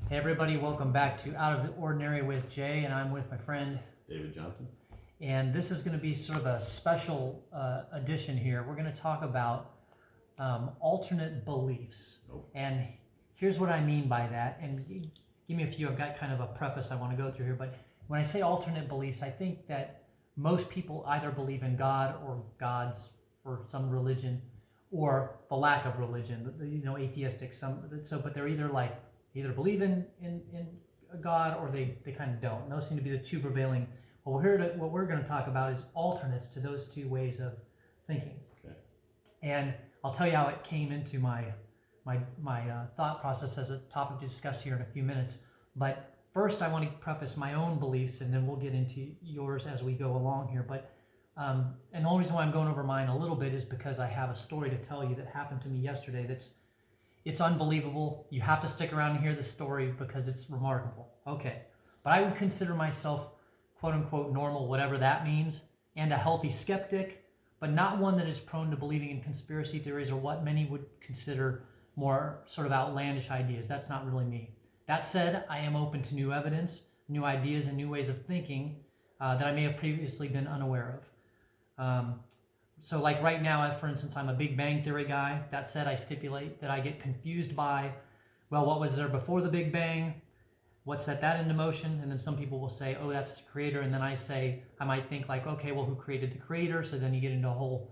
Hey everybody, welcome back to Out of the Ordinary with Jay, and I'm with my friend David Johnson. And this is going to be sort of a special edition here. We're going to talk about alternate beliefs. And here's what I mean by that. And give me a few, I've got kind of a preface I want to go through here. But when I say alternate beliefs, I think that most people either believe in God or gods or some religion or the lack of religion, atheistic. But they're either believe in a God or they kind of don't. And those seem to be the two prevailing. Well, what we're going to talk about is alternates to those two ways of thinking. Okay. And I'll tell you how it came into my thought process as a topic to discuss here in a few minutes. But first, I want to preface my own beliefs, and then we'll get into yours as we go along here. But and the only reason why I'm going over mine a little bit is because I have a story to tell you that happened to me yesterday. It's unbelievable. You have to stick around and hear the story because it's remarkable. Okay, but I would consider myself quote unquote normal, whatever that means, and a healthy skeptic, but not one that is prone to believing in conspiracy theories or what many would consider more sort of outlandish ideas. That's not really me. That said, I am open to new evidence, new ideas, and new ways of thinking that I may have previously been unaware of. So like right now, for instance, I'm a Big Bang Theory guy. That said, I stipulate that I get confused by, well, what was there before the Big Bang? What set that into motion? And then some people will say, oh, that's the creator. And then I might think like, okay, well, who created the creator? So then you get into a whole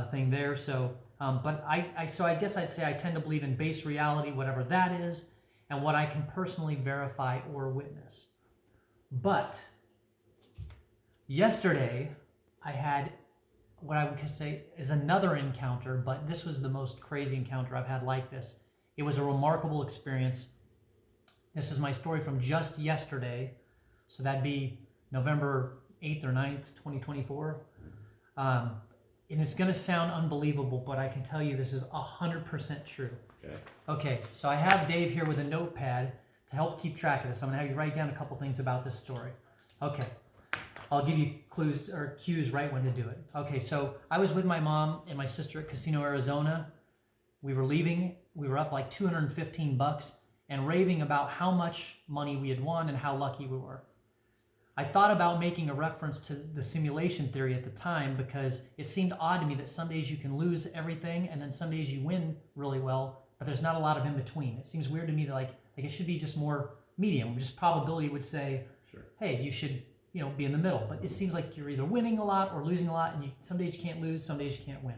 thing there. So, but I guess I'd say I tend to believe in base reality, whatever that is, and what I can personally verify or witness. But yesterday, I had what I would say is another encounter, but this was the most crazy encounter I've had like this. It was a remarkable experience. This is my story from just yesterday. So that'd be November 8th or 9th, 2024. And it's going to sound unbelievable, but I can tell you this is 100% true. Okay, so I have Dave here with a notepad to help keep track of this. I'm going to have you write down a couple things about this story. Okay. I'll give you clues or cues right when to do it. Okay, so I was with my mom and my sister at Casino, Arizona. We were leaving. We were up like $215 and raving about how much money we had won and how lucky we were. I thought about making a reference to the simulation theory at the time because it seemed odd to me that some days you can lose everything and then some days you win really well, but there's not a lot of in between. It seems weird to me that like it should be just more medium. Just probability would say, sure, hey, you should be in the middle. But it seems like you're either winning a lot or losing a lot, and some days you can't lose, some days you can't win.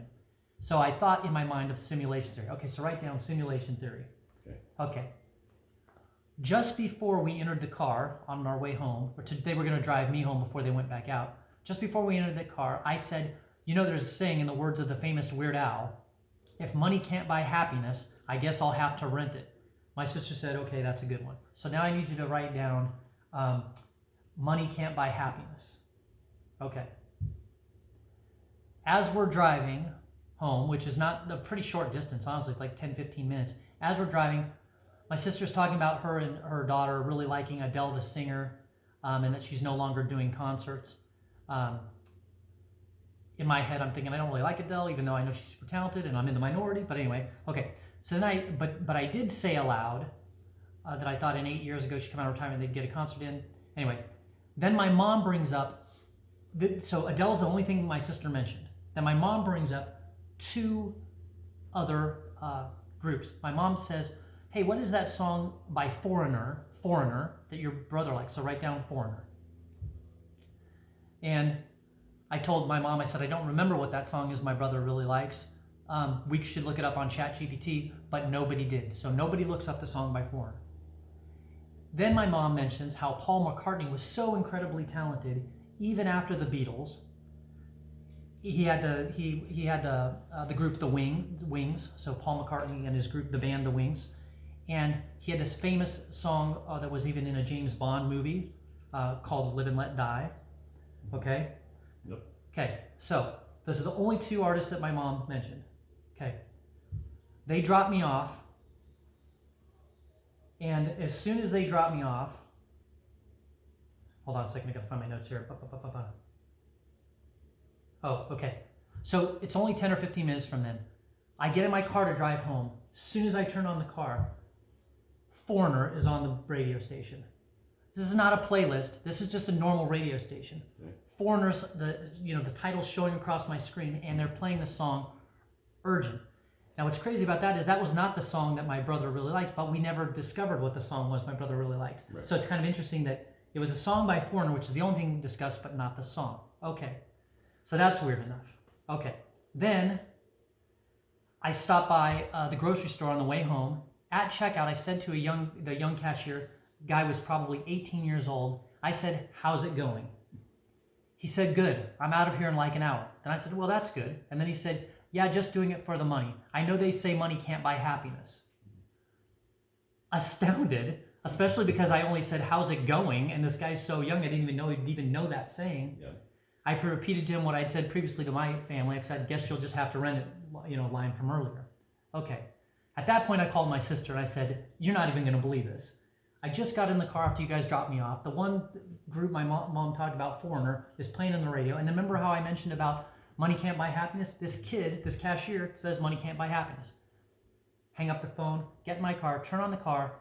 So I thought in my mind of simulation theory. Okay, so write down simulation theory. Okay. Just before we entered the car on our way home, they were going to drive me home before they went back out. Just before we entered the car, I said, there's a saying in the words of the famous Weird Al, if money can't buy happiness, I guess I'll have to rent it. My sister said, okay, that's a good one. So now I need you to write down money can't buy happiness. Okay. As we're driving home, which is not a pretty short distance, honestly, it's like 10, 15 minutes. As we're driving, my sister's talking about her and her daughter really liking Adele the singer, and that she's no longer doing concerts. In my head, I'm thinking I don't really like Adele, even though I know she's super talented and I'm in the minority. But anyway, okay. So then but I did say aloud that I thought in 8 years ago she'd come out of retirement, they'd get a concert in. Anyway. Then my mom brings up, so Adele's the only thing my sister mentioned. Then my mom brings up two other groups. My mom says, hey, what is that song by Foreigner, that your brother likes? So write down Foreigner. And I told my mom, I said, I don't remember what that song is my brother really likes. We should look it up on ChatGPT, but nobody did. So nobody looks up the song by Foreigner. Then my mom mentions how Paul McCartney was so incredibly talented, even after the Beatles. He had the group The Wings, so Paul McCartney and his group, the band The Wings, and he had this famous song that was even in a James Bond movie called Live and Let Die. Okay? Yep. Okay, so those are the only two artists that my mom mentioned. Okay. They dropped me off. And as soon as they drop me off, hold on a second, I gotta find my notes here. Oh, okay. So it's only 10 or 15 minutes from then. I get in my car to drive home. As soon as I turn on the car, Foreigner is on the radio station. This is not a playlist. This is just a normal radio station. Okay. Foreigners, the title's showing across my screen, and they're playing the song Urgent. Now, what's crazy about that is that was not the song that my brother really liked, but we never discovered what the song was my brother really liked. Right. So it's kind of interesting that it was a song by Foreigner, which is the only thing discussed, but not the song. Okay. So that's weird enough. Okay. Then I stopped by the grocery store on the way home. At checkout, I said to the young cashier, guy was probably 18 years old, I said, "How's it going?" He said, "Good. I'm out of here in like an hour." Then I said, "Well, that's good." And then he said, "Yeah, just doing it for the money. I know they say money can't buy happiness." Astounded, especially because I only said, "How's it going?" And this guy's so young, I didn't even know he'd even know that saying. Yeah. I repeated to him what I'd said previously to my family. I said, "I guess you'll just have to rent it, line from earlier." Okay. At that point, I called my sister and I said, "You're not even going to believe this. I just got in the car after you guys dropped me off. The one group my mom talked about, Foreigner, is playing on the radio. And remember how I mentioned about money can't buy happiness? This kid, this cashier, says money can't buy happiness." Hang up the phone, get in my car, turn on the car.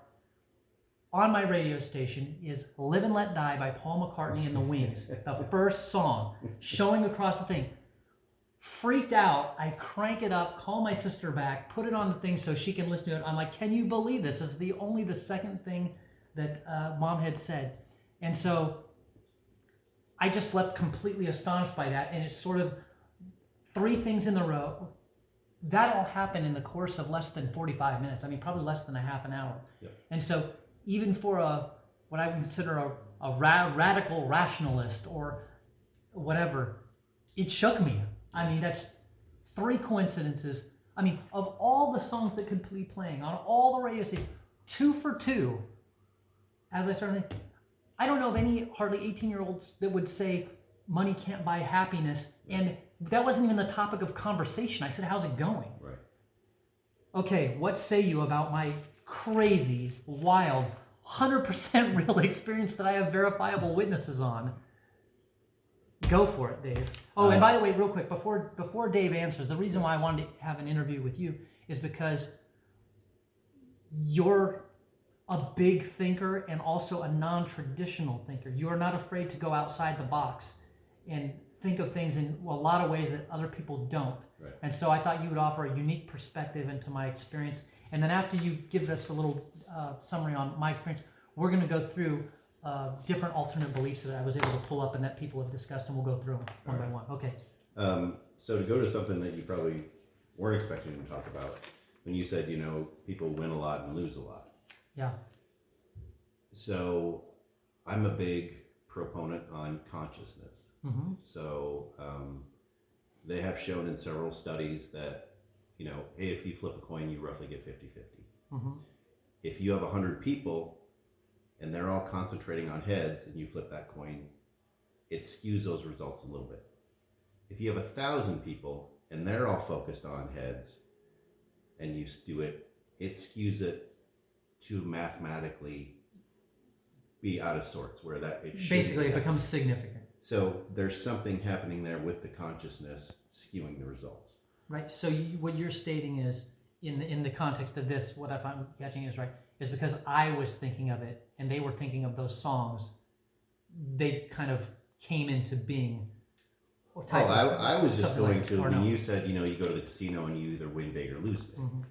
On my radio station is Live and Let Die by Paul McCartney and the Wings, the first song, showing across the thing. Freaked out, I crank it up, call my sister back, put it on the thing so she can listen to it. I'm like, "Can you believe this? This is only the second thing that Mom had said." And so I just left completely astonished by that. And it's sort of 3 things in a row. That all happened in the course of less than 45 minutes. I mean, probably less than a half an hour. Yep. And so even for what I would consider a radical rationalist or whatever, it shook me. I mean, that's 3 coincidences. I mean, of all the songs that could be playing on all the radio stations, 2 for 2. As I started, I don't know of any hardly 18-year-olds that would say money can't buy happiness, and that wasn't even the topic of conversation. I said, "How's it going?" Right. Okay, what say you about my crazy, wild, 100% real experience that I have verifiable witnesses on? Go for it, Dave. Oh, and by the way, real quick, before Dave answers, the reason why I wanted to have an interview with you is because you're a big thinker and also a non-traditional thinker. You are not afraid to go outside the box and think of things in a lot of ways that other people don't. Right. And so I thought you would offer a unique perspective into my experience. And then after you give us a little summary on my experience, we're going to go through different alternate beliefs that I was able to pull up and that people have discussed, and we'll go through them one by one. Okay. So to go to something that you probably weren't expecting to talk about, when you said, people win a lot and lose a lot. Yeah. So I'm a big proponent on consciousness. Mm-hmm. So they have shown in several studies that, hey, if you flip a coin, you roughly get 50-50. Mm-hmm. If you have 100 people and they're all concentrating on heads and you flip that coin, it skews those results a little bit. If you have 1,000 people and they're all focused on heads and you do it, it skews it to mathematically be out of sorts, where that it basically it becomes significant. So there's something happening there with the consciousness skewing the results. Right. So what you're stating is, in the context of this, what if I'm catching is right, is because I was thinking of it and they were thinking of those songs, they kind of came into being. I was just going to, when you said, you go to the casino and you either win big or lose big. Mm-hmm.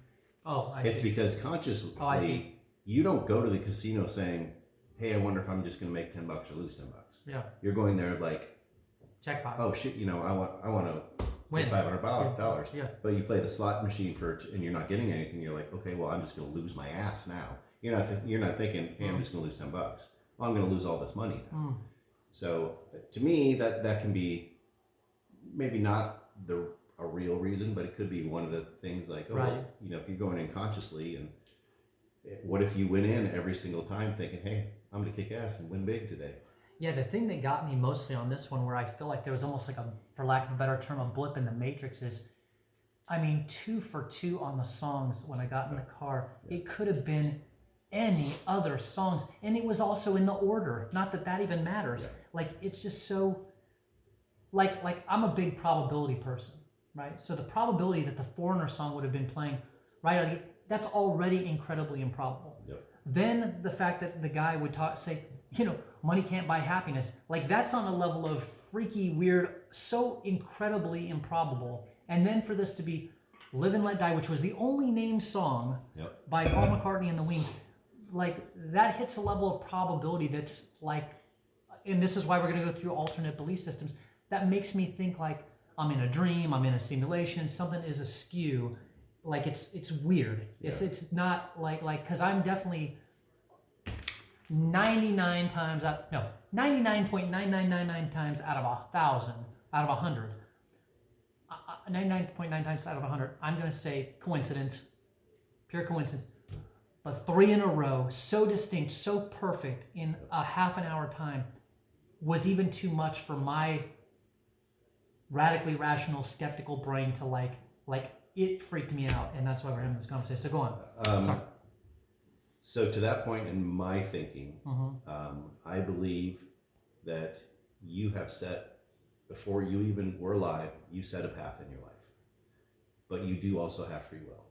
Oh, I see. It's because consciously, you don't go to the casino saying, "Hey, I wonder if I'm just going to make $10 or lose $10." Yeah. You're going there like, jackpot. Oh shit, I want to win $500. Yeah. But you play the slot machine and you're not getting anything. You're like, okay, well, I'm just going to lose my ass now. You're not thinking, hey, I'm just going to lose $10. Well, I'm going to lose all this money now. Mm. So to me, that can be maybe not a real reason, but it could be one of the things like, right. Well, if you're going in consciously, and what if you went in every single time thinking, hey, I'm going to kick ass and win big today? Yeah, the thing that got me mostly on this one, where I feel like there was almost like for lack of a better term, a blip in the matrix is, 2 for 2 on the songs when I got in the car. Yeah. It could have been any other songs, and it was also in the order. Not that even matters. Yeah. Like, it's just so, like I'm a big probability person, right? So the probability that the Foreigner song would have been playing, right, that's already incredibly improbable. Yep. Then the fact that the guy would say, money can't buy happiness, like that's on a level of freaky, weird, so incredibly improbable. And then for this to be Live and Let Die, which was the only named song by Paul McCartney and the Wings, like that hits a level of probability that's like, and this is why we're going to go through alternate belief systems, that makes me think like I'm in a dream, I'm in a simulation, something is askew. Like it's weird. It's not like because I'm definitely 99.9999 times out of 1,000, out of 100, 99.9 times out of 100, I'm going to say coincidence, pure coincidence. But 3 in a row, so distinct, so perfect in a half an hour time, was even too much for my radically rational, skeptical brain to like it freaked me out, and that's why we're having this conversation. So go on. Sorry. So to that point in my thinking, I believe that you have set, before you even were alive, you set a path in your life. But you do also have free will.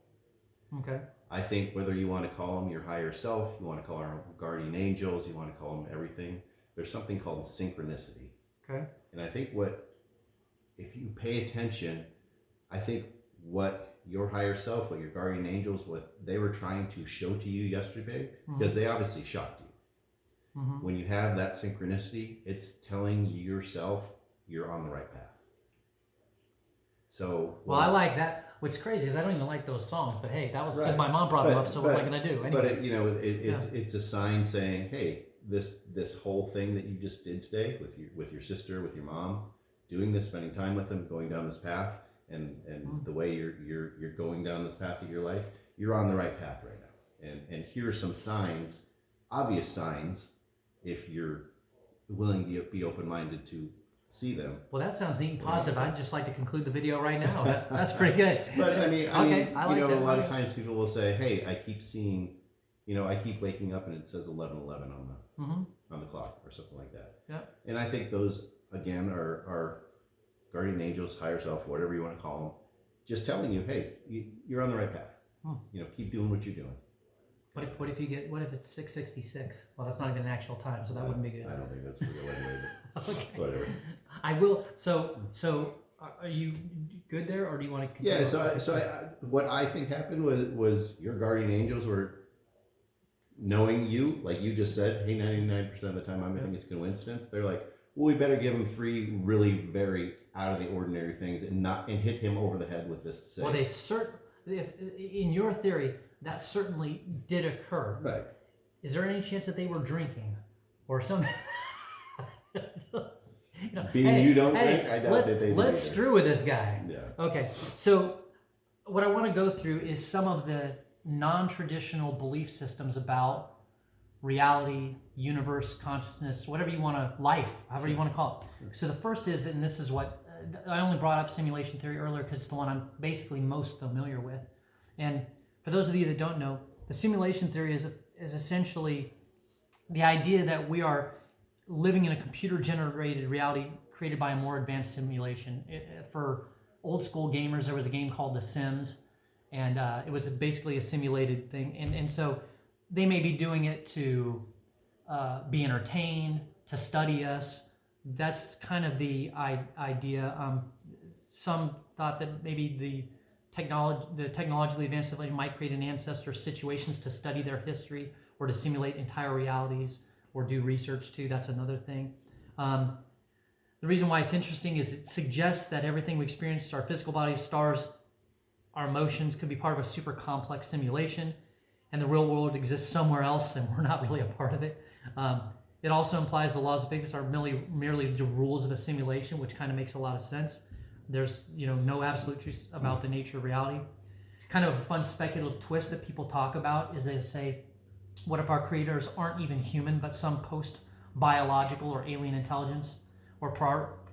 Okay. I think whether you want to call them your higher self, you want to call them guardian angels, you want to call them everything, there's something called synchronicity. Okay. And I think if you pay attention, I think what your higher self, what your guardian angels, what they were trying to show to you yesterday, because they obviously shocked you. When you have that synchronicity, it's telling yourself you're on the right path. So well, I like that. What's crazy is I don't even like those songs, but hey, that was right. My mom brought them up, so what am I gonna do? Anyway. But it's a sign saying, hey, this whole thing that you just did today with your sister, with your mom, doing this, spending time with them, going down this path, and the way you're going down this path of your life, you're on the right path right now. And here are some signs, obvious signs, if you're willing to be open-minded to see them. Well, that sounds neat and positive. I'd just like to conclude the video right now. That's pretty good. But I mean, I like a lot of times people will say, "Hey, I keep seeing, I keep waking up and it says 11:11 on the clock or something like that." Yeah. And I think those again are guardian angels, higher self, whatever you want to call them, just telling you, "Hey, you're on the right path. Keep doing what you're doing." What if it's 6:66? Well, that's not even an actual time, so that wouldn't be good. I don't think that's real anyway. Okay. Whatever. I will. So are you good there, or do you want to continue? Yeah. So what I think happened was your guardian angels were knowing you, like you just said. Hey, 99% of the time, I think it's coincidence. They're like, well, we better give him 3 really very out of the ordinary things and hit him over the head with this to say. Well, in your theory, that certainly did occur. Right. Is there any chance that they were drinking or something? You don't drink, I doubt that they do. Let's screw with this guy. Yeah. Okay. So what I want to go through is some of the non-traditional belief systems about reality, universe, consciousness, whatever you want to, life, however you want to call it. So the first is, and this is what, I only brought up simulation theory earlier because it's the one I'm basically most familiar with. And for those of you that don't know, the simulation theory is essentially the idea that we are living in a computer-generated reality created by a more advanced simulation. For old school gamers, there was a game called The Sims, and it was basically a simulated thing. And so they may be doing it to be entertained, to study us. That's kind of the idea. Some thought that maybe the technologically advanced civilization might create an ancestor situations to study their history or to simulate entire realities or do research too. That's another thing. The reason why it's interesting is it suggests that everything we experience, our physical bodies, stars, our emotions, could be part of a super complex simulation, and the real world exists somewhere else and we're not really a part of it. It also implies the laws of physics are merely the rules of a simulation, which kind of makes a lot of sense. There's no absolute truth about the nature of reality. Kind of a fun speculative twist that people talk about is they say, what if our creators aren't even human, but some post-biological or alien intelligence, or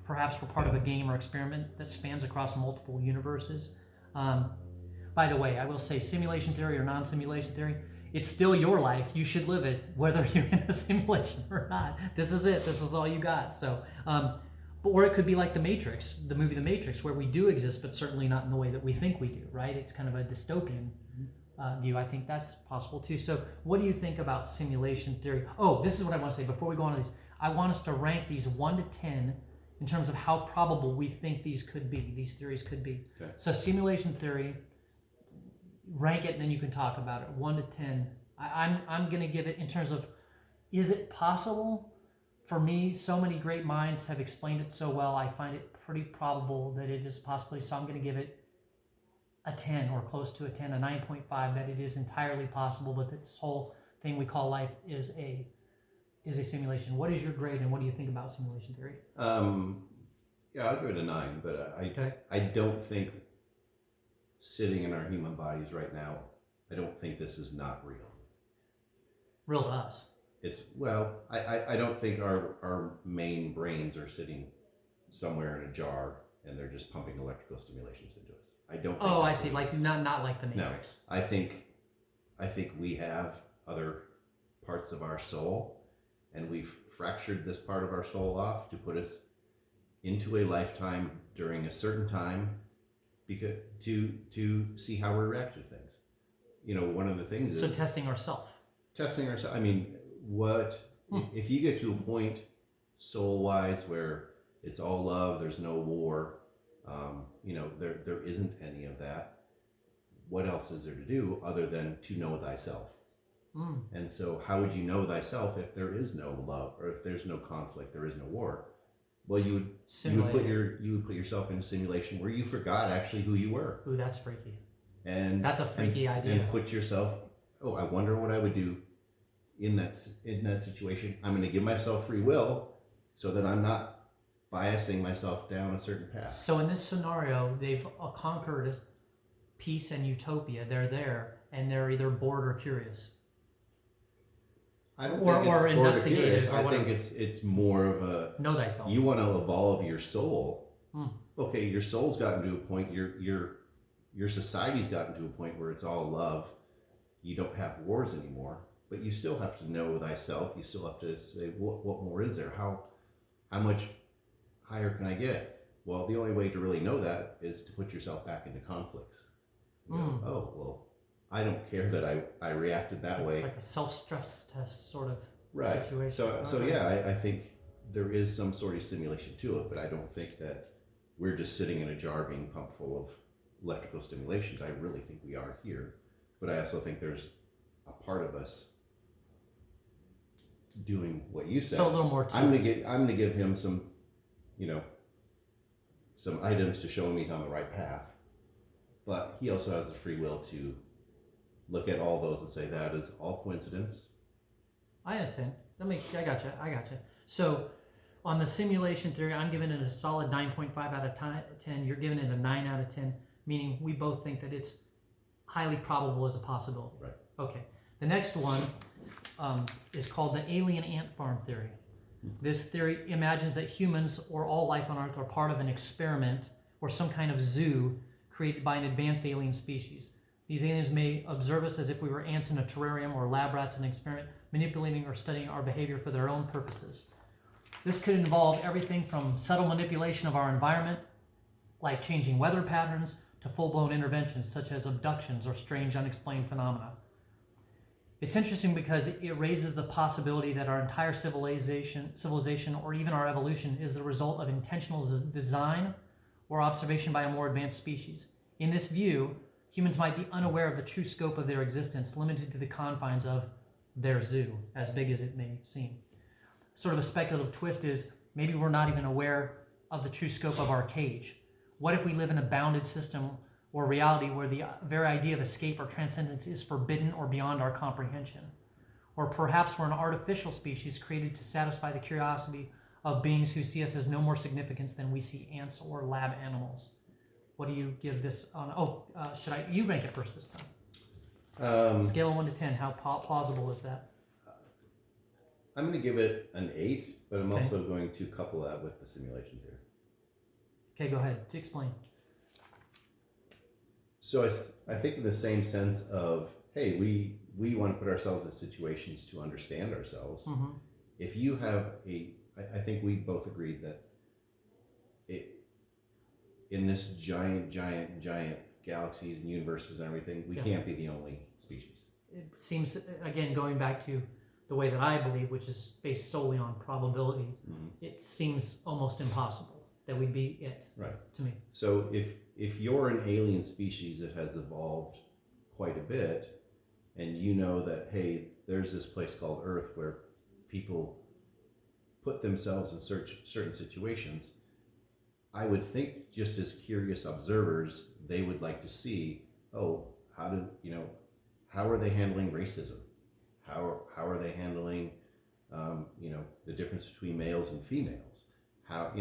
perhaps we're part of a game or experiment that spans across multiple universes? By the way, I will say simulation theory or non-simulation theory, it's still your life. You should live it, whether you're in a simulation or not. This is it. This is all you got. So, or it could be like The Matrix, the movie The Matrix, where we do exist, but certainly not in the way that we think we do, right? It's kind of a dystopian view. I think that's possible too. So, what do you think about simulation theory? Oh, this is what I want to say before we go on to these. I want us to rank these 1 to 10 in terms of how probable we think these theories could be. Okay. So, simulation theory, rank it, and then you can talk about it. 1 to 10. I'm going to give it in terms of, is it possible? For me, so many great minds have explained it so well. I find it pretty probable that it is a possibility. So I'm going to give it a 10 or close to a 10, a 9.5, that it is entirely possible, but that this whole thing we call life is a simulation. What is your grade, and what do you think about simulation theory? Yeah, I'll give it a 9, but Okay. I don't think, sitting in our human bodies right now, I don't think this is not real. Real to us. It's, well, I don't think our main brains are sitting somewhere in a jar and they're just pumping electrical stimulations into us. I don't think Oh, I that's see. what it Like is. not like the Matrix. No, I think we have other parts of our soul, and we've fractured this part of our soul off to put us into a lifetime during a certain time, because to see how we react to things. You know, one of the things So is testing ourselves. testing ourselves. I mean, if you get to a point soul wise where it's all love, there's no war, you know, there isn't any of that. What else is there to do other than to know thyself? And so how would you know thyself if there is no love, or if there's no conflict, there is no war? Well, you would put yourself in a simulation where you forgot actually who you were. Ooh, that's freaky. And that's a freaky idea. And put yourself, oh, I wonder what I would do in that situation. I'm going to give myself free will so that I'm not biasing myself down a certain path. So in this scenario, they've conquered peace and utopia. They're there, and they're either bored or curious. I don't or think it's investigative. I think it's more of a know thyself. You want to evolve your soul. Okay, your soul's gotten to a point. Your society's gotten to a point where it's all love. You don't have wars anymore, but you still have to know thyself. You still have to say, what more is there? How much higher can I get? Well, the only way to really know that is to put yourself back into conflicts. You know, oh, well, I don't care that I reacted that way. Like a self-stress test sort of right. situation. So yeah, I think there is some sort of simulation to it, but I don't think that we're just sitting in a jar being pumped full of electrical stimulations. I really think we are here, but I also think there's a part of us doing what you said. So a little more. I'm gonna give him some, you know, some items to show him he's on the right path, but he also has the free will to look at all those and say that is all coincidence. I understand. I gotcha. So on the simulation theory, I'm giving it a solid 9.5 out of 10. You're giving it a 9 out of 10, meaning we both think that it's highly probable as a possibility. Right. Okay. The next one is called the alien ant farm theory. This theory imagines that humans or all life on Earth are part of an experiment or some kind of zoo created by an advanced alien species. These aliens may observe us as if we were ants in a terrarium or lab rats in an experiment, manipulating or studying our behavior for their own purposes. This could involve everything from subtle manipulation of our environment, like changing weather patterns, to full-blown interventions such as abductions or strange unexplained phenomena. It's interesting because it raises the possibility that our entire civilization or even our evolution is the result of intentional design or observation by a more advanced species. In this view, humans might be unaware of the true scope of their existence, limited to the confines of their zoo, as big as it may seem. Sort of a speculative twist is maybe we're not even aware of the true scope of our cage. What if we live in a bounded system or reality where the very idea of escape or transcendence is forbidden or beyond our comprehension? Or perhaps we're an artificial species created to satisfy the curiosity of beings who see us as no more significance than we see ants or lab animals. What do you give this on? You rank it first this time. Scale of 1 to 10, how plausible is that? I'm going to give it an 8, but I'm also going to couple that with the simulation theory. Okay, go ahead. Explain. So I think in the same sense of, hey, we want to put ourselves in situations to understand ourselves. Mm-hmm. If you have I think we both agreed that in this giant galaxies and universes and everything, we Yeah. can't be the only species. It seems, again, going back to the way that I believe, which is based solely on probability, it seems almost impossible that we'd be it. Right. To me. So if you're an alien species that has evolved quite a bit, and you know that, hey, there's this place called Earth where people put themselves in certain situations, I would think, just as curious observers, they would like to see, oh, how are they handling racism? How are they handling, the difference between males and females? How,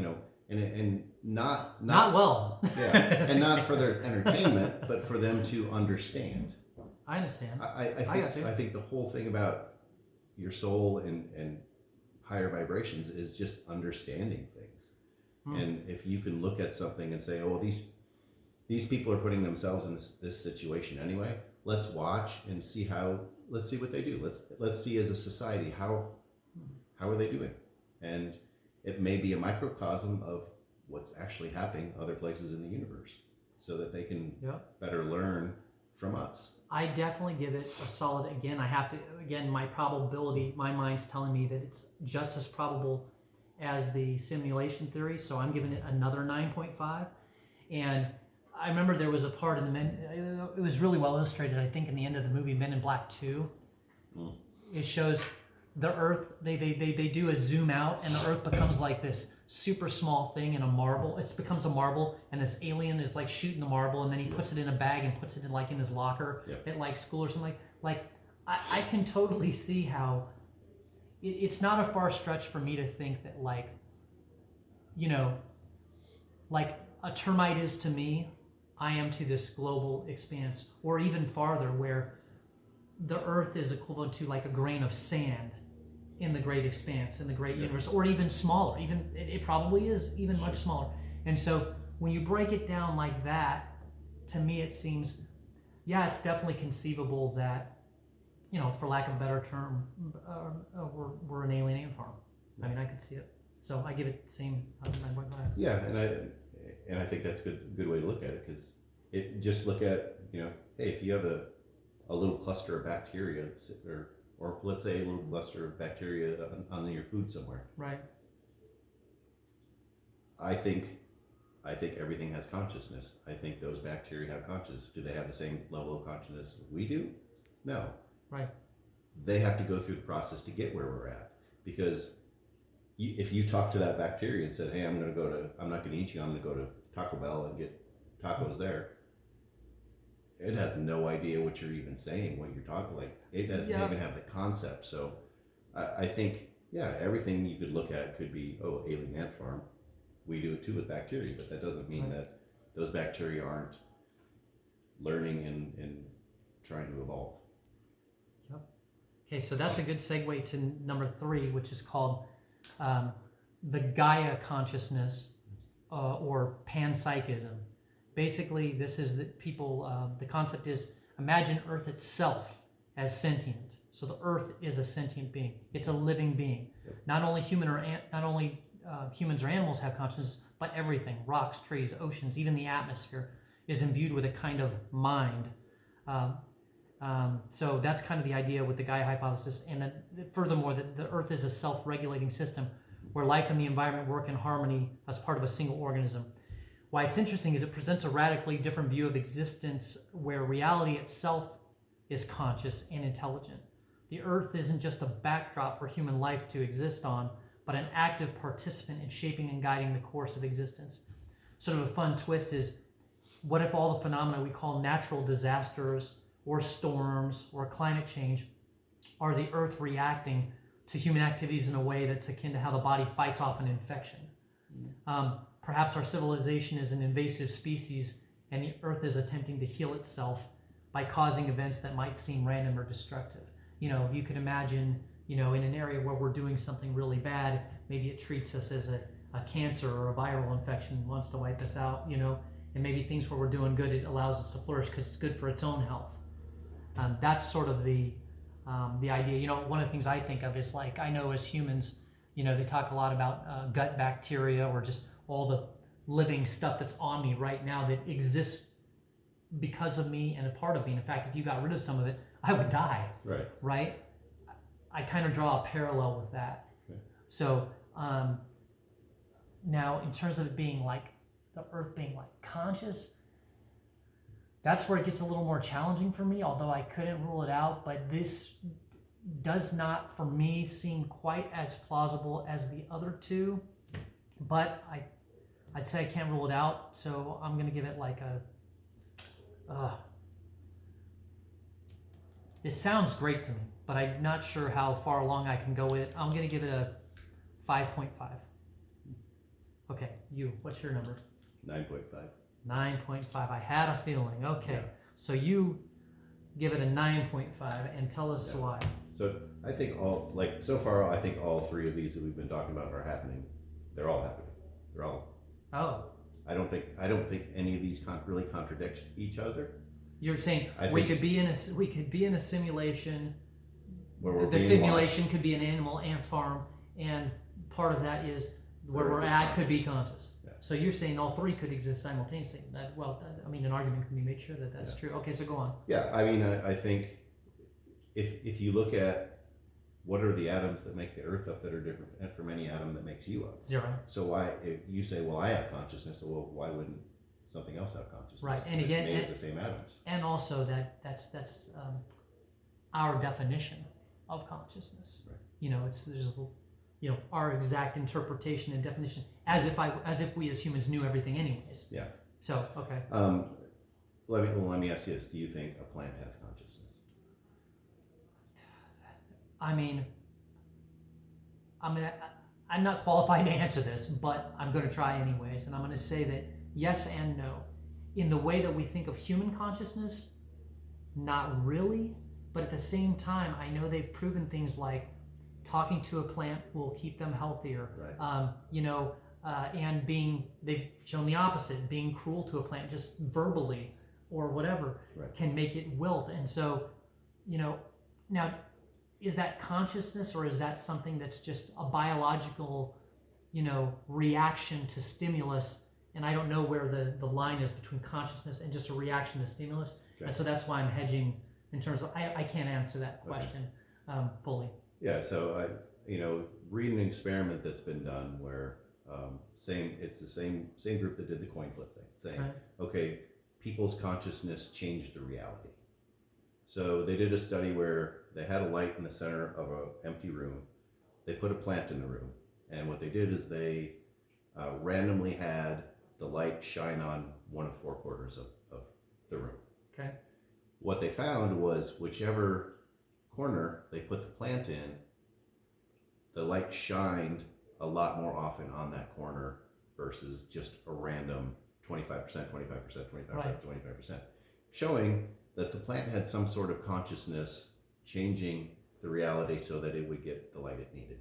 and not well. Yeah, and not for their entertainment, but for them to understand. I understand. I think the whole thing about your soul and higher vibrations is just understanding things. And if you can look at something and say, oh, these people are putting themselves in this situation anyway, let's watch and see let's see what they do. Let's see as a society, how are they doing? And it may be a microcosm of what's actually happening other places in the universe, so that they can better learn from us. I definitely give it a solid, again, my probability, my mind's telling me that it's just as probable as the simulation theory, so I'm giving it another 9.5. And I remember there was a part in it was really well illustrated, I think, in the end of the movie Men in Black 2. It shows the Earth, they do a zoom out, and the Earth becomes like this super small thing in a marble. It becomes a marble, and this alien is like shooting the marble, and then he puts it in a bag and puts it in his locker at like school or something. Like I can totally see how it's not a far stretch for me to think that, like a termite is to me, I am to this global expanse, or even farther, where the Earth is equivalent to like a grain of sand in the great expanse, in the great universe, or even smaller. Even it probably is even much smaller. And so when you break it down like that, to me it seems, it's definitely conceivable that, for lack of a better term, we're an alien ant farm. I mean, I could see it. So I give it the same 9.5. Yeah, and I think that's a good way to look at it, because it just look at, hey, if you have a little cluster of bacteria, or let's say a little cluster of bacteria on your food somewhere. Right. I think everything has consciousness. I think those bacteria have consciousness. Do they have the same level of consciousness we do? No. Right. They have to go through the process to get where we're at. Because if you talk to that bacteria and said, hey, I'm not going to eat you, I'm going to go to Taco Bell and get tacos there, it has no idea what you're even saying, what you're talking, like it doesn't even have the concept. So I think, everything you could look at could be, alien ant farm. We do it too with bacteria, but that doesn't mean that those bacteria aren't learning and trying to evolve. Yep. Okay, so that's a good segue to number 3, which is called the Gaia consciousness, or panpsychism. Basically, this is that the concept is, imagine Earth itself as sentient. So the Earth is a sentient being. It's a living being. Yep. Not only humans or animals have consciousness, but everything, rocks, trees, oceans, even the atmosphere is imbued with a kind of mind. So that's kind of the idea with the Gaia hypothesis. And then furthermore, that the Earth is a self-regulating system where life and the environment work in harmony as part of a single organism. Why it's interesting is it presents a radically different view of existence where reality itself is conscious and intelligent. The Earth isn't just a backdrop for human life to exist on, but an active participant in shaping and guiding the course of existence. Sort of a fun twist is, what if all the phenomena we call natural disasters or storms or climate change are the Earth reacting to human activities in a way that's akin to how the body fights off an infection? Perhaps our civilization is an invasive species and the Earth is attempting to heal itself by causing events that might seem random or destructive. You could imagine, in an area where we're doing something really bad, maybe it treats us as a cancer or a viral infection and wants to wipe us out, and maybe things where we're doing good, it allows us to flourish because it's good for its own health. That's sort of the idea. One of the things I think of is, like, I know as humans, they talk a lot about gut bacteria, or just all the living stuff that's on me right now that exists because of me and a part of me. In fact, if you got rid of some of it, I would die. Right. Right? I kind of draw a parallel with that. Okay. So now, in terms of it being like the earth being like conscious, that's where it gets a little more challenging for me, although I couldn't rule it out. But this does not, for me, seem quite as plausible as the other two. But I'd say I can't rule it out, so I'm going to give it like a... it sounds great to me, but I'm not sure how far along I can go with it. I'm going to give it a 5.5. Okay, what's your number? 9.5. 9.5. I had a feeling. Okay, Yeah. so you give it a 9.5 and tell us why. So I think so far, I think all three of these that we've been talking about are happening. They're all happening. They're all. Oh. I don't think any of these really contradict each other. You're saying we could be in a simulation. Where we're the being simulation watched. Could be an animal ant farm, and part of that is where The we're Earth is at could be conscious. conscious. Yeah. So you're saying all three could exist simultaneously. An argument can be made sure that that's true. Okay, so go on. Yeah, I mean, I think if you look at what are the atoms that make the Earth up that are different from any atom that makes you up? 0. So why, if you say, well, I have consciousness, well, why wouldn't something else have consciousness? Right, and It's again, made of the same atoms. And also that's our definition of consciousness. Right. There's our exact interpretation and definition, as if we as humans knew everything anyways. Yeah. So okay. Let me ask you this: do you think a plant has consciousness? I mean, I'm not qualified to answer this, but I'm going to try anyways, and I'm going to say that yes and no. In the way that we think of human consciousness, not really, but at the same time, I know they've proven things like talking to a plant will keep them healthier. Right. And they've shown the opposite. Being cruel to a plant, just verbally or whatever, Right. can make it wilt. And so, now, is that consciousness, or is that something that's just a biological, reaction to stimulus? And I don't know where the line is between consciousness and just a reaction to stimulus. Okay. And so that's why I'm hedging in terms of, I can't answer that question fully. Yeah. So read an experiment that's been done where it's the same group that did the coin flip thing, saying, okay, people's consciousness changed the reality. So they did a study where they had a light in the center of an empty room. They put a plant in the room, and what they did is they randomly had the light shine on one of 4 corners of the room. Okay. What they found was whichever corner they put the plant in, the light shined a lot more often on that corner versus just a random 25%, 25%, 25%, Right. 25%, showing that the plant had some sort of consciousness changing the reality so that it would get the light it needed.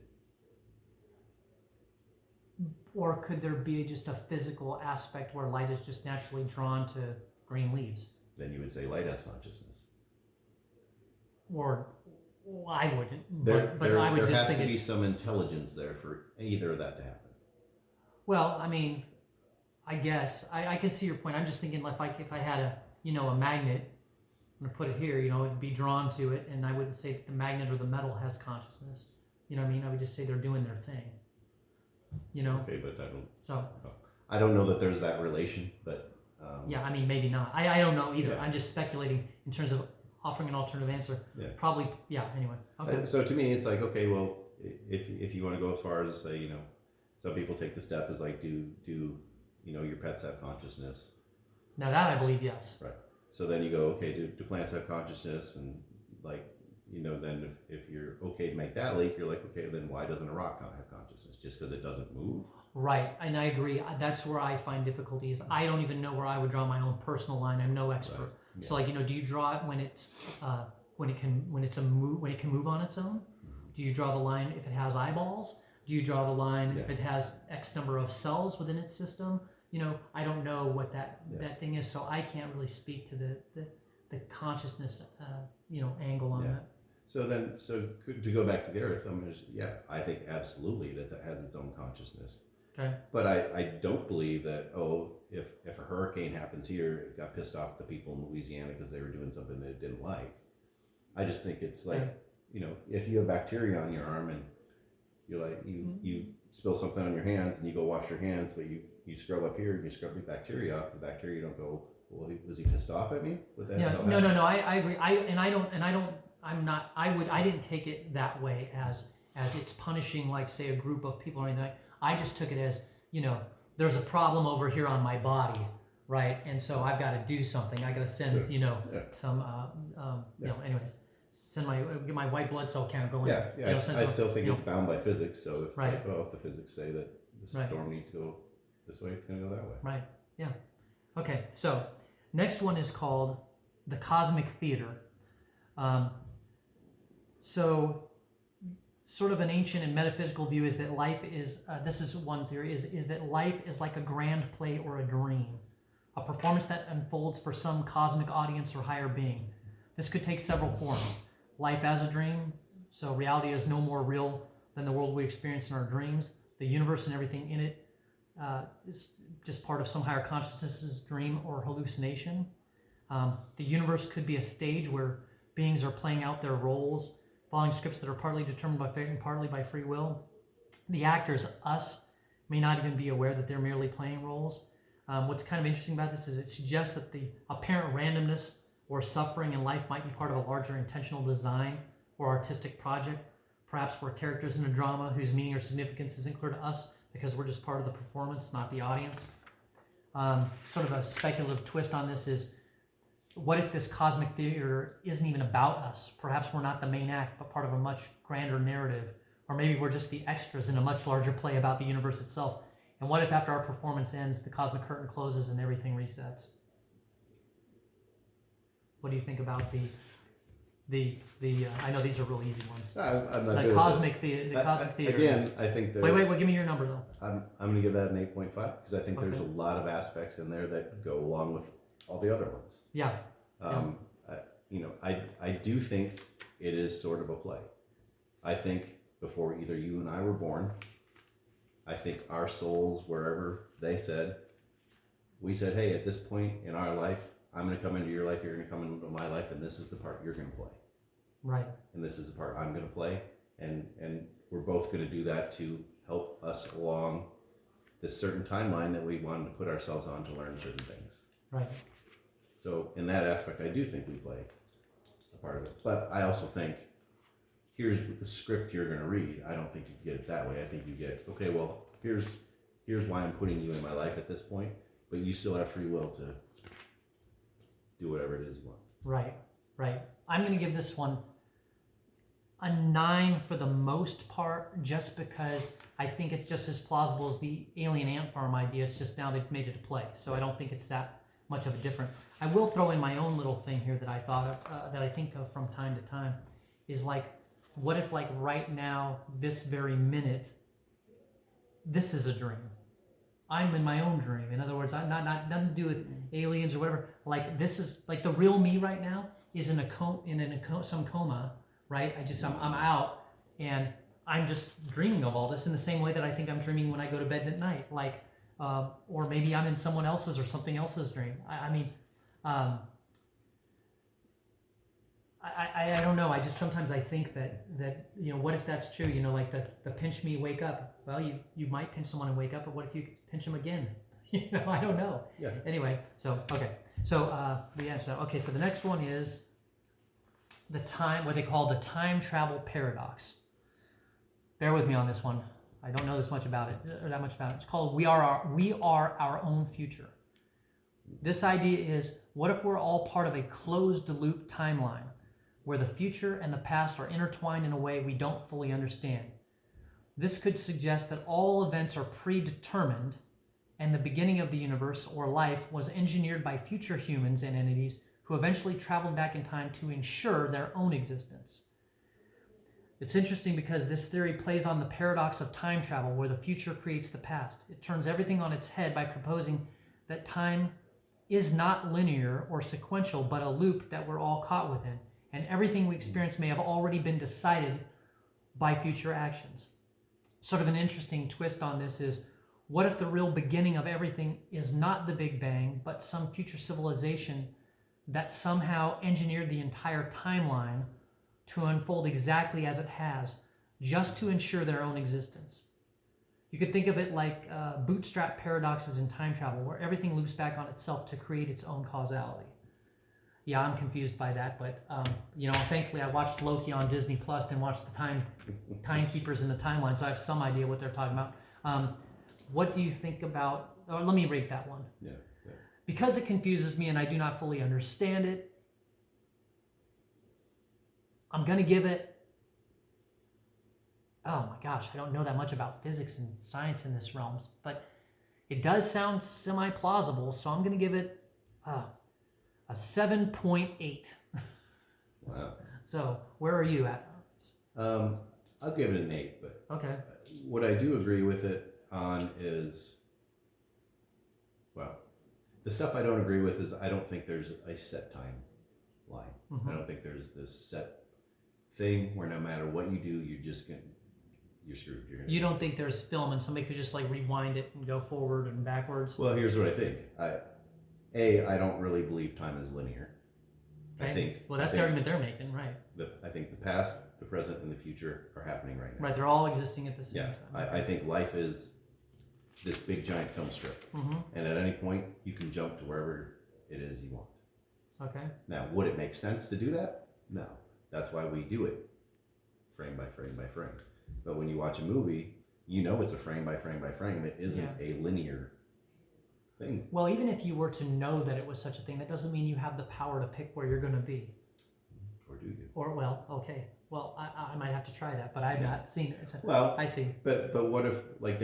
Or could there be just a physical aspect where light is just naturally drawn to green leaves? Then you would say light has consciousness. Or I wouldn't, There I would just has think to be some intelligence there for either of that to happen. Well, I mean, I guess I can see your point. I'm just thinking if I had a magnet, I'm gonna put it here, it'd be drawn to it, and I wouldn't say that the magnet or the metal has consciousness. You know what I mean? I would just say they're doing their thing. Okay, but I don't know that there's that relation, but yeah, I mean, maybe not. I don't know either. Yeah. I'm just speculating in terms of offering an alternative answer. Yeah. Probably, yeah. Anyway. Okay. So to me, it's like, okay, well, if you want to go as far as say, some people take the step as like, do your pets have consciousness? Now that I believe, yes. Right. So then you go, okay, do plants have consciousness? And like, then if you're okay to make that leap, you're like, okay, then why doesn't a rock have consciousness? Just because it doesn't move? Right, and I agree. That's where I find difficulties. I don't even know where I would draw my own personal line. I'm no expert. Right. Yeah. So, do you draw it when it can move on its own? Do you draw the line if it has eyeballs? Do you draw the line if it has X number of cells within its system? I don't know what that thing is, so I can't really speak to the consciousness angle on that. So to go back to the Earth, I think absolutely it has its own consciousness. Okay. But I don't believe that, if a hurricane happens here, it got pissed off at the people in Louisiana because they were doing something they didn't like. I just think it's like, if you have bacteria on your arm and you're like, you spill something on your hands and you go wash your hands, but you scrub up here and you scrub the bacteria off, the bacteria don't go, well, was he pissed off at me? What the hell no, happened? I agree. I didn't take it that way as it's punishing, like, say, a group of people or anything. I just took it as, there's a problem over here on my body, right? And so I've got to do something. I got to send, some, anyways, get my white blood cell count going. I still think it's bound by physics. So if, right. if the physics say that the storm needs to go this way, it's going to go that way. Right. Yeah. Okay. So next one is called the cosmic theater. So sort of an ancient and metaphysical view is that life is, this is one theory, is that life is like a grand play or a dream, a performance that unfolds for some cosmic audience or higher being. This could take several forms. Life as a dream, so reality is no more real than the world we experience in our dreams. The universe and everything in it is just part of some higher consciousness' dream or hallucination. The universe could be a stage where beings are playing out their roles, following scripts that are partly determined by fate and partly by free will. The actors, us, may not even be aware that they're merely playing roles. What's kind of interesting about this is it suggests that the apparent randomness or suffering in life might be part of a larger intentional design or artistic project. Perhaps we're characters in a drama whose meaning or significance isn't clear to us because we're just part of the performance, not the audience. Sort of a speculative twist on this is, what if this cosmic theater isn't even about us? Perhaps we're not the main act, but part of a much grander narrative. Or maybe we're just the extras in a much larger play about the universe itself. And what if after our performance ends, the cosmic curtain closes and everything resets? What do you think about the I know these are real easy ones. I'm not The cosmic theater. Again, I think that. Wait, give me your number though. I'm going to give that an 8.5 because I think there's a lot of aspects in there that go along with all the other ones. Yeah. I do think it is sort of a play. I think before either you and I were born, I think our souls, wherever we said, hey, at this point in our life, I'm going to come into your life, you're going to come into my life, and this is the part you're going to play. Right. And this is the part I'm going to play. And we're both going to do that to help us along this certain timeline that we wanted to put ourselves on to learn certain things. Right. So in that aspect, I do think we play a part of it. But I also think, here's the script you're going to read. I don't think you get it that way. I think you get, okay, well, here's why I'm putting you in my life at this point, but you still have free will to do whatever it is you want. Right. I'm going to give this one a 9 for the most part, just because I think it's just as plausible as the alien ant farm idea. It's just now they've made it a play, so I don't think it's that much of a difference. I will throw in my own little thing here that I thought of, that I think of from time to time, is like, what if like right now, this very minute, this is a dream? I'm in my own dream. In other words, I'm not nothing to do with aliens or whatever. Like, this is like the real me right now is in some coma, right? I'm out and I'm just dreaming of all this in the same way that I think I'm dreaming when I go to bed at night. Like, or maybe I'm in someone else's or something else's dream. I don't know. Sometimes I think that what if that's true? Like the pinch me, wake up. Well, you might pinch someone and wake up, but what if you pinch them again? I don't know. Yeah. Anyway, so okay, so so the next one is what they call the time travel paradox. Bear with me on this one. I don't know that much about it. It's called we are our own future. This idea is, what if we're all part of a closed loop timeline where the future and the past are intertwined in a way we don't fully understand? This could suggest that all events are predetermined and the beginning of the universe or life was engineered by future humans and entities who eventually traveled back in time to ensure their own existence. It's interesting because this theory plays on the paradox of time travel, where the future creates the past. It turns everything on its head by proposing that time is not linear or sequential, but a loop that we're all caught within, and everything we experience may have already been decided by future actions. Sort of an interesting twist on this is, What if the real beginning of everything is not the Big Bang, but some future civilization that somehow engineered the entire timeline to unfold exactly as it has, just to ensure their own existence? You could think of it like bootstrap paradoxes in time travel, where everything loops back on itself to create its own causality. Yeah, I'm confused by that, but thankfully I watched Loki on Disney Plus and watched the timekeepers in the timeline, so I have some idea what they're talking about. What do you think about? Or let me rate that one. Yeah. Because it confuses me and I do not fully understand it, I'm gonna give it. Oh my gosh, I don't know that much about physics and science in this realm, but it does sound semi-plausible, so I'm gonna give it a 7.8. Wow. So where are you at? I'll give it an 8, but Okay. What I do agree with it on is, well, the stuff I don't agree with is I don't think there's a set timeline. Mm-hmm. I don't think there's this set thing where no matter what you do, you're screwed. You don't think there's film and somebody could just like rewind it and go forward and backwards? Well, here's what I think. I don't really believe time is linear. Okay. That's the argument they're making, right? I think the past, the present, and the future are happening right now. Right, they're all existing at the same time. I think life is this big giant film strip, Mm-hmm. and at any point you can jump to wherever it is you want. Okay. Now, would it make sense to do that? No. That's why we do it frame by frame by frame. But when you watch a movie, you know it's a frame by frame by frame. It isn't a linear thing. Well, even if you were to know that it was such a thing, that doesn't mean you have the power to pick where you're going to be. Or do you? Or, well, okay. Well, I might have to try that, but I've not seen it. So, well, I see. But what if, like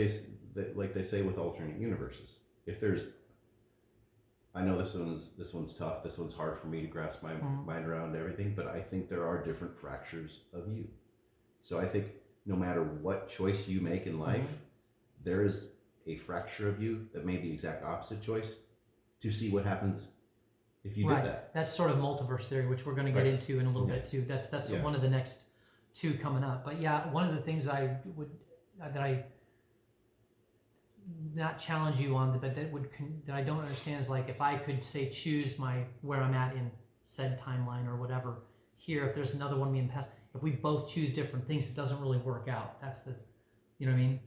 they say with alternate universes, if there's, I know this one's tough. This one's hard for me to grasp my mind around everything, but I think there are different fractures of you. So I think no matter what choice you make in life, there is a fracture of you that made the exact opposite choice to see what happens if you did that. That's sort of multiverse theory, which we're going to get into in a little bit too. That's one of the next two coming up. But yeah, one of the things I not challenge you on, but that I don't understand is like if I could say choose where I'm at in said timeline or whatever here, if there's another one me in the past, if we both choose different things, it doesn't really work out. That's the, you know what I mean?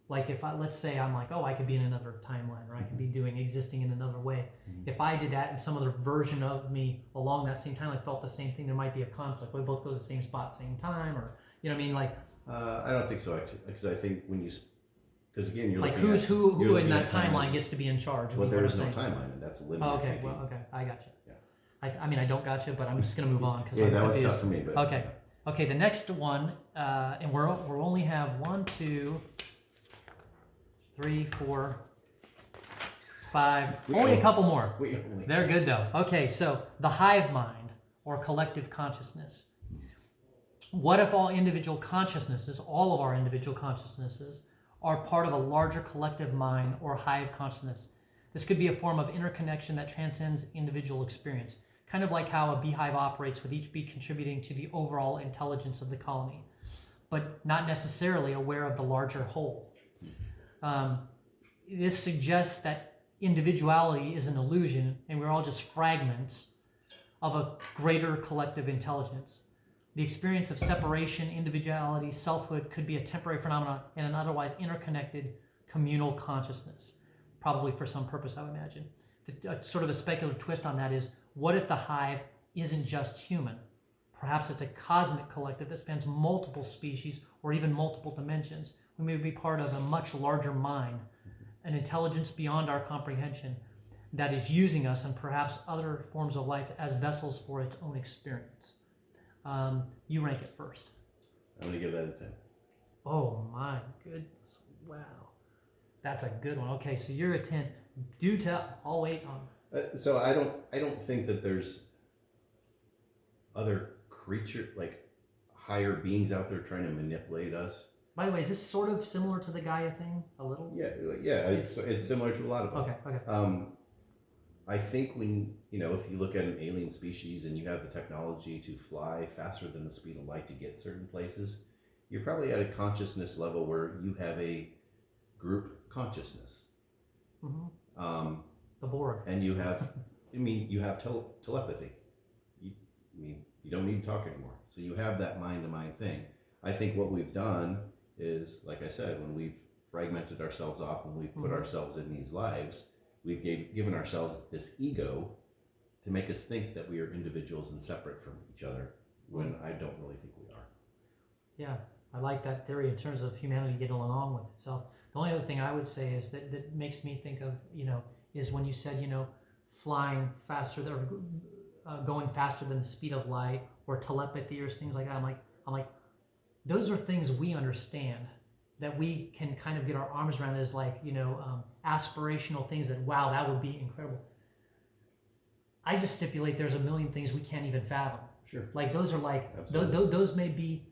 Like if let's say I'm like, oh, I could be in another timeline, or I could be existing in another way. If I did that and some other version of me along that same timeline felt the same thing, there might be a conflict. We both go to the same spot, same time, or you know what I mean? Like, I don't think so, because I think because again, you're like looking who in that timeline gets to be in charge. Well, there is no timeline, and that's a linear okay, thinking. well, okay, I got you. Yeah. I mean, I don't got you, but I'm just gonna move on because that one's tough for me. But okay. The next one, and we're only have 1, 2, 3, 4, 5. Only a couple more. They're good though. Okay, so the hive mind or collective consciousness. What if all individual consciousnesses, all of our individual consciousnesses, are part of a larger collective mind or hive consciousness? This could be a form of interconnection that transcends individual experience, kind of like how a beehive operates, with each bee contributing to the overall intelligence of the colony, but not necessarily aware of the larger whole. This suggests that individuality is an illusion and we're all just fragments of a greater collective intelligence. The experience of separation, individuality, selfhood could be a temporary phenomenon in an otherwise interconnected communal consciousness, probably for some purpose, I would imagine. Sort of a speculative twist on that is, what if the hive isn't just human? Perhaps it's a cosmic collective that spans multiple species or even multiple dimensions. We may be part of a much larger mind, an intelligence beyond our comprehension that is using us and perhaps other forms of life as vessels for its own experience. You rank it first. I'm going to give that a 10. Oh my goodness. Wow. That's a good one. Okay, so you're a 10. Do tell. I'll wait on. So I don't think that there's other creature, like higher beings out there trying to manipulate us. By the way, is this sort of similar to the Gaia thing? A little? Yeah. It's similar to a lot of them. Okay. I think if you look at an alien species and you have the technology to fly faster than the speed of light to get certain places, you're probably at a consciousness level where you have a group consciousness. The Borg. And you have, you have telepathy. You don't need to talk anymore. So you have that mind-to-mind thing. I think what we've done is, like I said, when we've fragmented ourselves off and we've put ourselves in these lives, we've given ourselves this ego to make us think that we are individuals and separate from each other, when I don't really think we are. Yeah, I like that theory in terms of humanity getting along with itself. The only other thing I would say is that makes me think of, is when you said, flying faster or going faster than the speed of light, or telepathy or things like that. I'm like, those are things we understand, that we can kind of get our arms around as aspirational things that, wow, that would be incredible. I just stipulate there's a million things we can't even fathom. Sure. Like those are like, those may be,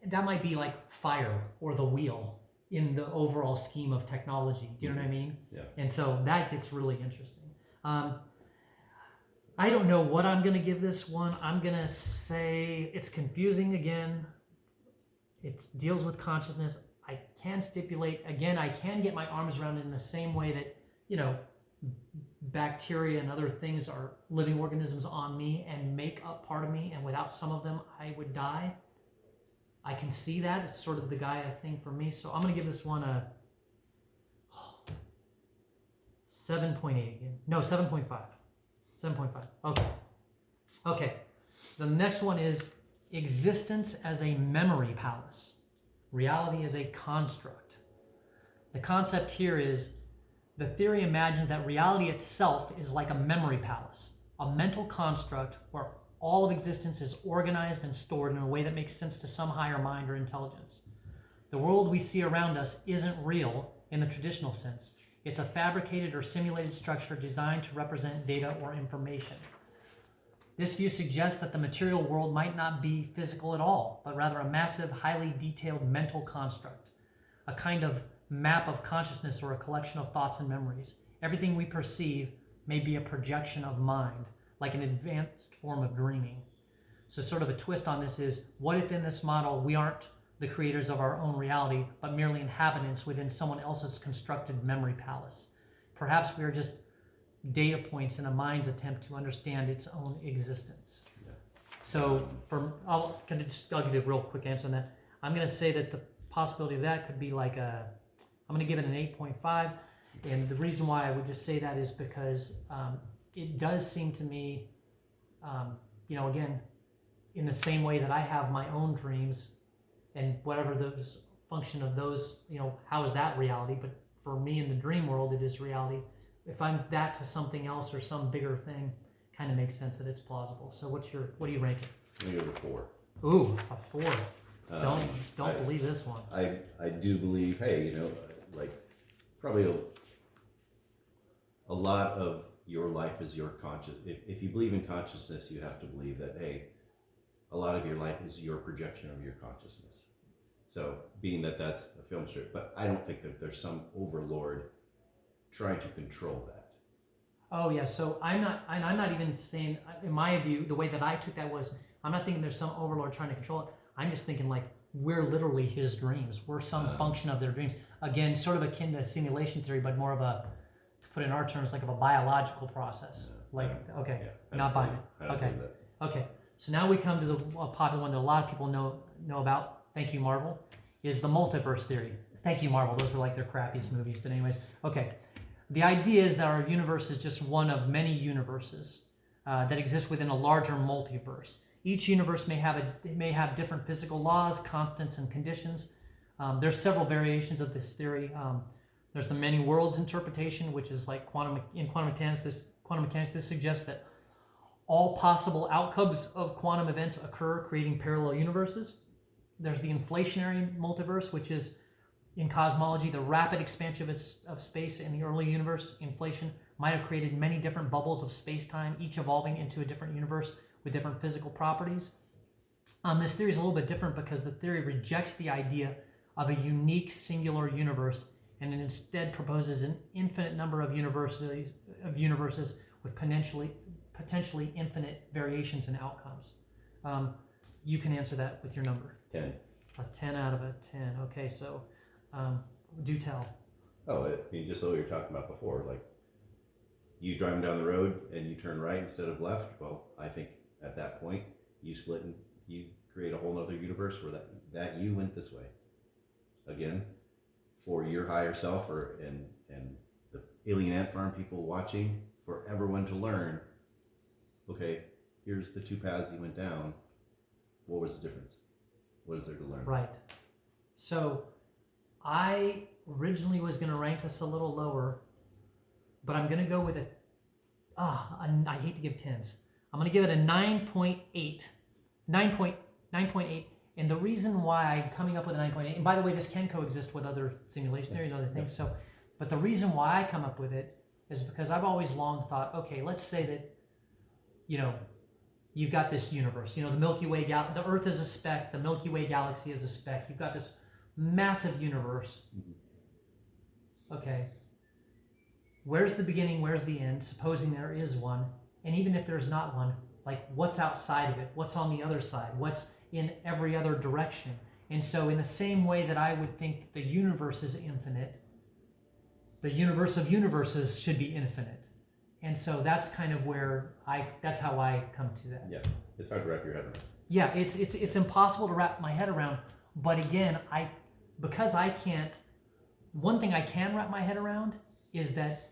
that might be like fire or the wheel in the overall scheme of technology. Do you know what I mean? Yeah. And so that gets really interesting. I don't know what I'm going to give this one. I'm going to say it's confusing again. It deals with consciousness. I can stipulate, again, I can get my arms around it in the same way that, bacteria and other things are living organisms on me and make up part of me, and without some of them, I would die. I can see that. It's sort of the Gaia thing for me. So I'm going to give this one a 7.8 again. No, 7.5. 7.5. Okay. The next one is existence as a memory palace. Reality as a construct. The concept here is the theory imagines that reality itself is like a memory palace, a mental construct where all of existence is organized and stored in a way that makes sense to some higher mind or intelligence. The world we see around us isn't real in the traditional sense. It's a fabricated or simulated structure designed to represent data or information. This view suggests that the material world might not be physical at all, but rather a massive, highly detailed mental construct, a kind of map of consciousness or a collection of thoughts and memories. Everything we perceive may be a projection of mind, like an advanced form of dreaming. So sort of a twist on this is, what if in this model we aren't the creators of our own reality, but merely inhabitants within someone else's constructed memory palace? Perhaps we are just data points in a mind's attempt to understand its own existence. Yeah. So I'll give you a real quick answer on that. I'm going to say that the possibility of that could be like I'm going to give it an 8.5. And the reason why I would just say that is because it does seem to me, again, in the same way that I have my own dreams and whatever those function of those, how is that reality? But for me in the dream world, it is reality. If I'm that to something else or some bigger thing, kind of makes sense that it's plausible. So what do you rank it? I'm going to give it a 4. Ooh, a 4. Don't believe this one. I do believe, hey, like probably a lot of your life is your conscious. If you believe in consciousness, you have to believe that, hey, a lot of your life is your projection of your consciousness. So being that that's a film strip, but I don't think that there's some overlord trying to control that. Oh yeah, so I'm not even saying, in my view, the way that I took that was, I'm not thinking there's some overlord trying to control it. I'm just thinking like we're literally his dreams. We're some function of their dreams. Again, sort of akin to simulation theory, but more of a, to put it in our terms, like of a biological process. Not buying it. Okay. So now we come to the popular one that a lot of people know about. Thank you, Marvel. Is the multiverse theory. Thank you, Marvel. Those were like their crappiest movies. But anyways, okay. The idea is that our universe is just one of many universes that exist within a larger multiverse. Each universe may have different physical laws, constants, and conditions. There's several variations of this theory. There's the many worlds interpretation, which is like quantum mechanics. This suggests that all possible outcomes of quantum events occur, creating parallel universes. There's the inflationary multiverse, which is in cosmology the rapid expansion of space. In the early universe, inflation might have created many different bubbles of space-time, each evolving into a different universe with different physical properties. This theory is a little bit different because the theory rejects the idea of a unique singular universe, and it instead proposes an infinite number of universes with potentially infinite variations in outcomes. You can answer that with your number. 10. A 10 out of a 10. Okay, so Do tell. Oh, I mean, just what we were talking about before, like you driving down the road and you turn right instead of left. Well, I think at that point you split and you create a whole other universe where that you went this way. Again, for your higher self and the alien ant farm people watching, for everyone to learn, okay, here's the two paths you went down. What was the difference? What is there to learn? Right. So I originally was going to rank this a little lower, but I'm going to go with I hate to give 10s. I'm going to give it a 9.8. 9.8. And the reason why I'm coming up with a 9.8, and by the way, this can coexist with other simulation theories and other things. So, but the reason why I come up with it is because I've always long thought, okay, let's say that, you've got this universe, the Milky Way, the Earth is a speck, the Milky Way galaxy is a speck. You've got this massive universe. Okay. Where's the beginning? Where's the end? Supposing there is one. And even if there's not one, like what's outside of it? What's on the other side? What's in every other direction? And so in the same way that I would think the universe is infinite, the universe of universes should be infinite. And so that's kind of where that's how I come to that. Yeah, it's hard to wrap your head around. Yeah, it's impossible to wrap my head around. But again, because I can't, one thing I can wrap my head around is that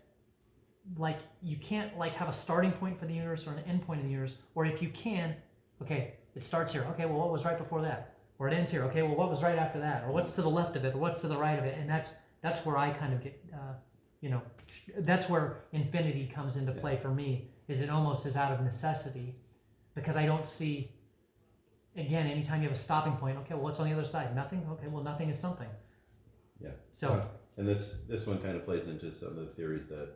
like you can't like have a starting point for the universe or an end point in the universe, or if you can, okay, it starts here. Okay, well, what was right before that? Or it ends here. Okay, well, what was right after that? Or what's to the left of it? Or what's to the right of it? And that's where I kind of get, that's where infinity comes into play for me. Is it almost is out of necessity, because I don't see. Again, anytime you have a stopping point, okay, well, what's on the other side? Nothing. Okay, well, nothing is something. Yeah. So. And this one kind of plays into some of the theories that,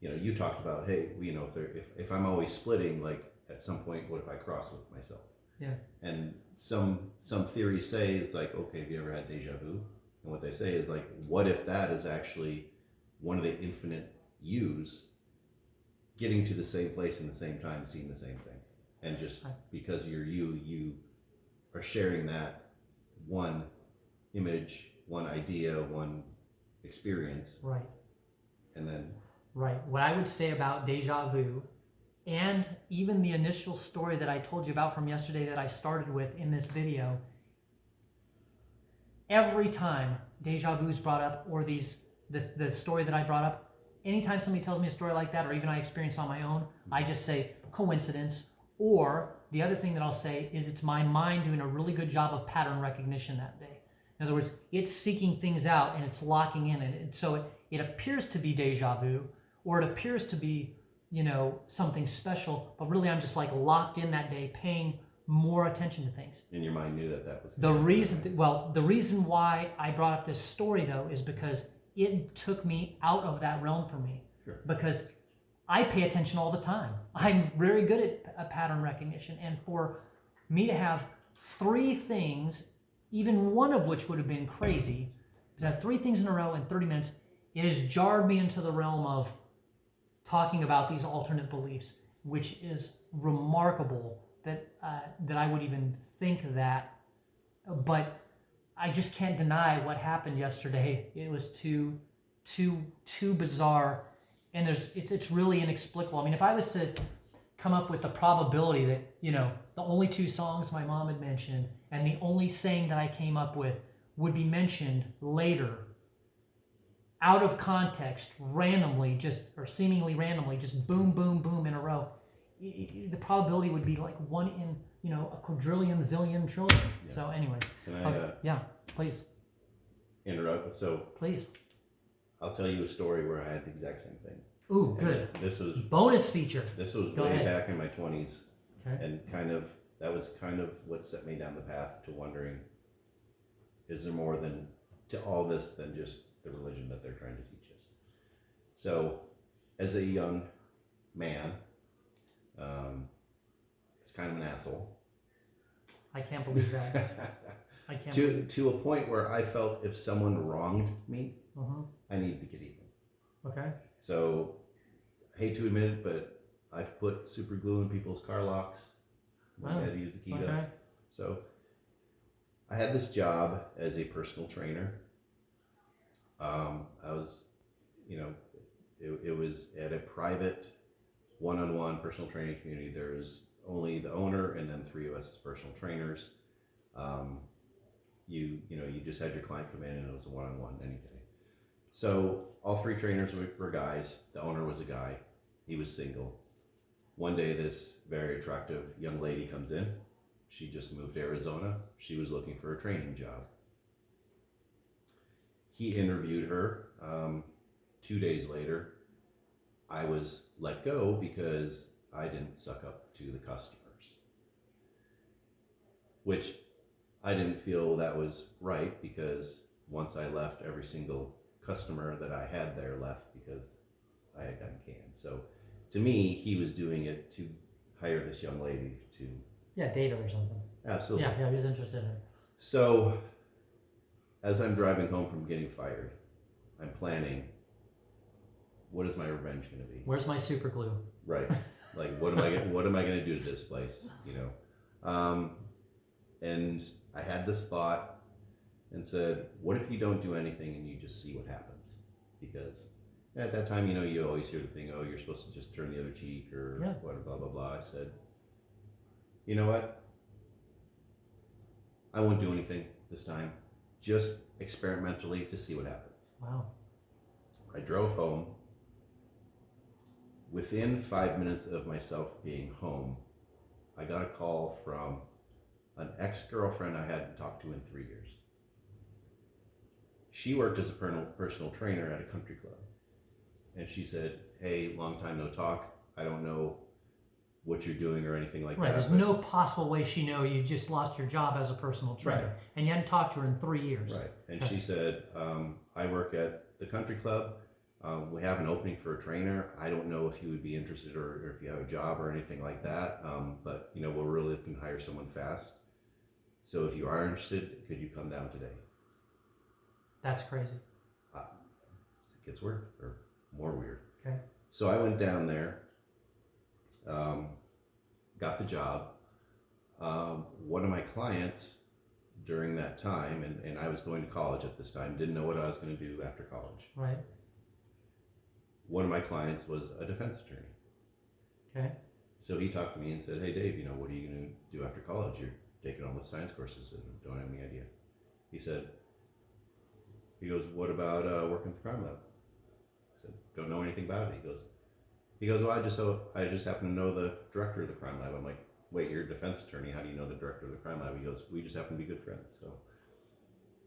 you talked about. Hey, if I'm always splitting, like at some point, what if I cross with myself? Yeah. And some theories say it's like, okay, have you ever had deja vu? And what they say is like, what if that is actually one of the infinite yous getting to the same place in the same time, seeing the same thing, and just because you're you are sharing that one image, one idea, one experience. Right. And then. Right. What I would say about deja vu, and even the initial story that I told you about from yesterday that I started with in this video, every time deja vu is brought up, or the story that I brought up, anytime somebody tells me a story like that, or even I experience on my own, I just say coincidence. Or the other thing that I'll say is it's my mind doing a really good job of pattern recognition that day. In other words, it's seeking things out and it's locking in, and so it appears to be deja vu, or it appears to be, something special, but really I'm just like locked in that day, paying more attention to things. And your mind knew that was the reason. Well, the reason why I brought up this story though is because it took me out of that realm for me. Sure. Because I pay attention all the time. I'm very good at pattern recognition, and for me to have 3 things, even one of which would have been crazy, to have 3 things in a row in 30 minutes, it has jarred me into the realm of talking about these alternate beliefs, which is remarkable that I would even think that. But I just can't deny what happened yesterday. It was too bizarre, and it's really inexplicable. I mean, if I was to come up with the probability that the only 2 songs my mom had mentioned and the only saying that I came up with would be mentioned later, out of context, randomly, or seemingly randomly, just boom, boom, boom in a row, the probability would be like 1 in a quadrillion, zillion, trillion. Yeah. So, anyways, can I? Yeah, please. Interrupt. So, please. I'll tell you a story where I had the exact same thing. Ooh, good. This was bonus feature. This was Go way ahead. back in my 20s, okay. And that was kind of what set me down the path to wondering: is there more to all this than just the religion that they're trying to teach us? So, as a young man, it's kind of an asshole. I can't believe that. I can't. To a point where I felt if someone wronged me, I needed to get even. Okay. So, I hate to admit it, but I've put super glue in people's car locks when I had to use the key to. So, I had this job as a personal trainer, I was, you know, it was at a private one-on-one personal training community. There's only the owner and then three of us as personal trainers. Um, you just had your client come in and it was a one-on-one anything. So all three trainers were guys. The owner was a guy. He was single. One day, this very attractive young lady comes in. She just moved to Arizona. She was looking for a training job. He interviewed her. 2 days later, I was let go because I didn't suck up to the customers, which I didn't feel that was right, because once I left, every single customer that I had there left because I had gotten canned. So to me, he was doing it to hire this young lady to. Yeah, date her or something. Absolutely. Yeah, he was interested in her. So as I'm driving home from getting fired, I'm planning, what is my revenge going to be? Where's my super glue? Right. Like, what am I going to do to this place? And I had this thought and said, what if you don't do anything and you just see what happens? Because at that time, you always hear the thing, oh, you're supposed to just turn the other cheek or what, blah, blah, blah. I said, you know what? I won't do anything this time, just experimentally to see what happens. Wow. I drove home. Within 5 minutes of myself being home, I got a call from an ex-girlfriend I hadn't talked to in 3 years. She worked as a personal trainer at a country club. And she said, hey, long time no talk. I don't know what you're doing or anything like that. There's no possible way she know you just lost your job as a personal trainer. Right. And you hadn't talked to her in 3 years. Right. And she said, I work at the country club. We have an opening for a trainer. I don't know if you would be interested or if you have a job or anything like that. But we're really looking to hire someone fast. So if you are interested, could you come down today? That's crazy. It gets weird, or more weird. Okay. So I went down there, got the job. One of my clients during that time, and I was going to college at this time, didn't know what I was going to do after college. Right. One of my clients was a defense attorney. Okay. So he talked to me and said, hey, Dave, what are you going to do after college? You're taking all the science courses and don't have any idea. He goes, what about working at the crime lab? I said, don't know anything about it. He goes, well, I just happen to know the director of the crime lab. I'm like, wait, you're a defense attorney. How do you know the director of the crime lab? He goes, we just happen to be good friends. So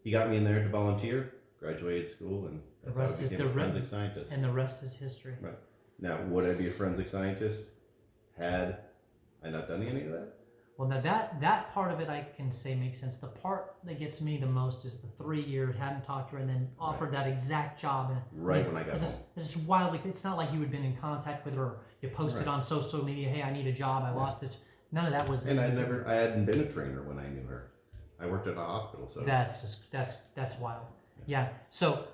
he got me in there to volunteer, graduated school, and that's how I became a forensic scientist. And the rest is history. Right. Now, would I be a forensic scientist had I not done any of that? Well, now that part of it I can say makes sense. The part that gets me the most is the 3 years, hadn't talked to her, and then offered that exact job. Right when I got home. It's just wildly, it's not like you had been in contact with her, or you posted on social media, hey, I need a job, I lost this. None of that was. And I hadn't been a trainer when I knew her. I worked at a hospital, so. That's wild. Yeah. So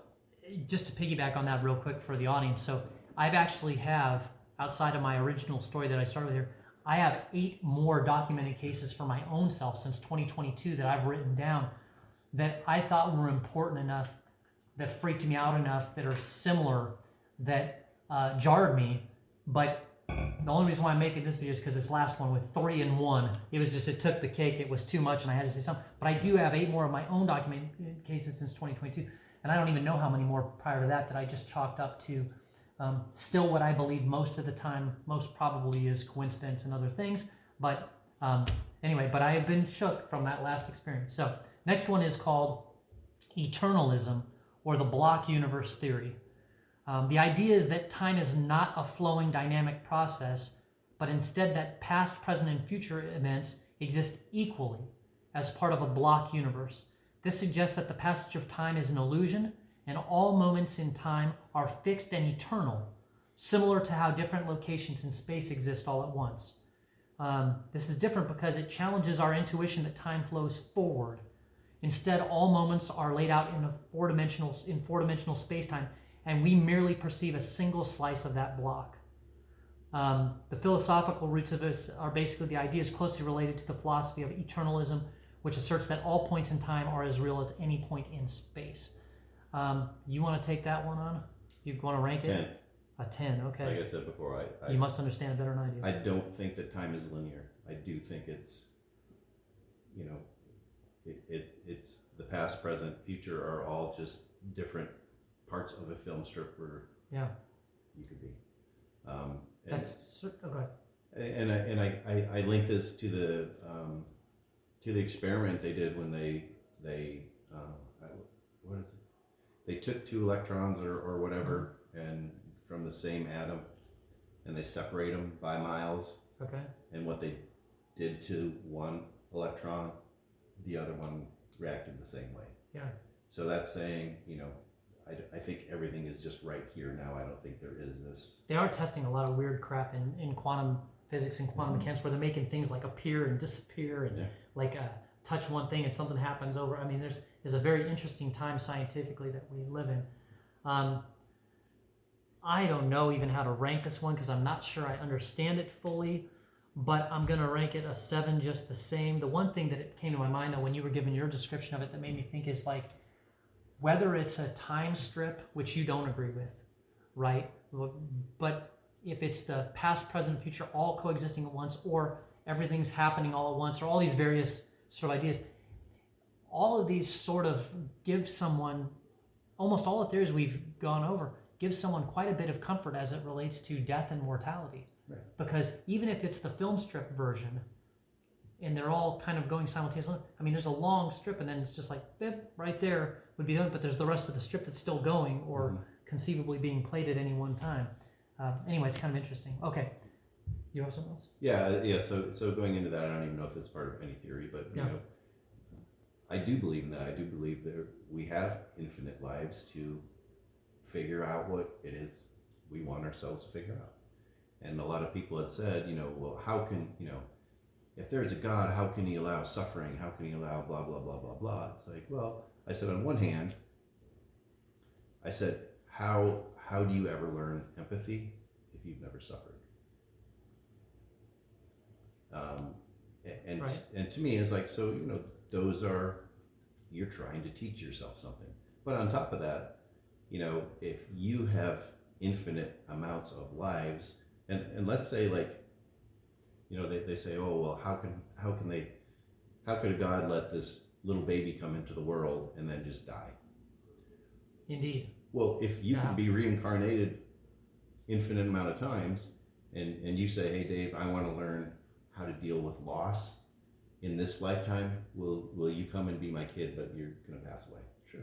just to piggyback on that real quick for the audience. So I've actually have, outside of my original story that I started with here, I have 8 more documented cases for my own self since 2022 that I've written down that I thought were important enough, that freaked me out enough, that are similar, that jarred me. But the only reason why I'm making this video is because this last one with 3 and 1, it took the cake. It was too much and I had to say something. But I do have 8 more of my own documented cases since 2022. And I don't even know how many more prior to that I just chalked up to still what I believe most of the time, most probably is coincidence and other things. But anyway, but I have been shook from that last experience. So next one is called eternalism, or the block universe theory. The idea is that time is not a flowing dynamic process, but instead that past, present, and future events exist equally as part of a block universe. This suggests that the passage of time is an illusion, and all moments in time are fixed and eternal, similar to how different locations in space exist all at once. This is different because it challenges our intuition that time flows forward. Instead, all moments are laid out in four-dimensional space-time, and we merely perceive a single slice of that block. The philosophical roots of this are basically the ideas closely related to the philosophy of eternalism, which asserts that all points in time are as real as any point in space. You want to take that one on? You want to rank it? 10. A 10, okay. Like I said before, You must understand it better than I do. I don't think that time is linear. I do think it's, you know, it's the past, present, future are all just different parts of a film strip where yeah, you could be. That's okay. And I link this to the experiment they did when they what is it? They took two electrons or whatever and from the same atom, and they separate them by miles. Okay. And what they did to one electron, the other one reacted the same way. Yeah. So that's saying, you know, I think everything is just right here now. I don't think there is this. They are testing a lot of weird crap in quantum physics and quantum mechanics, where they're making things like appear and disappear, and like touch one thing and something happens over. I mean, there's a very interesting time scientifically that we live in. I don't know even how to rank this one because I'm not sure I understand it fully, but I'm going to rank it a 7 just the same. The one thing that it came to my mind, though, when you were giving your description of it, that made me think is like, whether it's a time strip, which you don't agree with, right? But if it's the past, present, future all coexisting at once, or everything's happening all at once, or all these various sort of ideas, all of these sort of give someone, almost all the theories we've gone over, gives someone quite a bit of comfort as it relates to death and mortality. Right. Because even if it's the film strip version, and they're all kind of going simultaneously, I mean, there's a long strip, and then it's just like, bip, right there would be done, but there's the rest of the strip that's still going, or conceivably being played at any one time. Anyway, it's kind of interesting. Okay. You have something else? Yeah. So going into that, I don't even know if it's part of any theory, but you know, I do believe in that. I do believe that we have infinite lives to figure out what it is we want ourselves to figure out. And a lot of people had said, you know, well, how can, you know, if there's a God, how can he allow suffering? How can he allow blah, blah, blah, blah, blah? It's like, well, I said, on one hand, I said, how do you ever learn empathy if you've never suffered? And to me, it's like, so, you know, those are, you're trying to teach yourself something. But on top of that, you know, if you have infinite amounts of lives, and let's say, like, you know, they say, oh, well, how could God let this little baby come into the world and then just die? Indeed. Well, if you can be reincarnated infinite amount of times, and you say, hey, Dave, I want to learn how to deal with loss in this lifetime, will you come and be my kid, but you're going to pass away? Sure.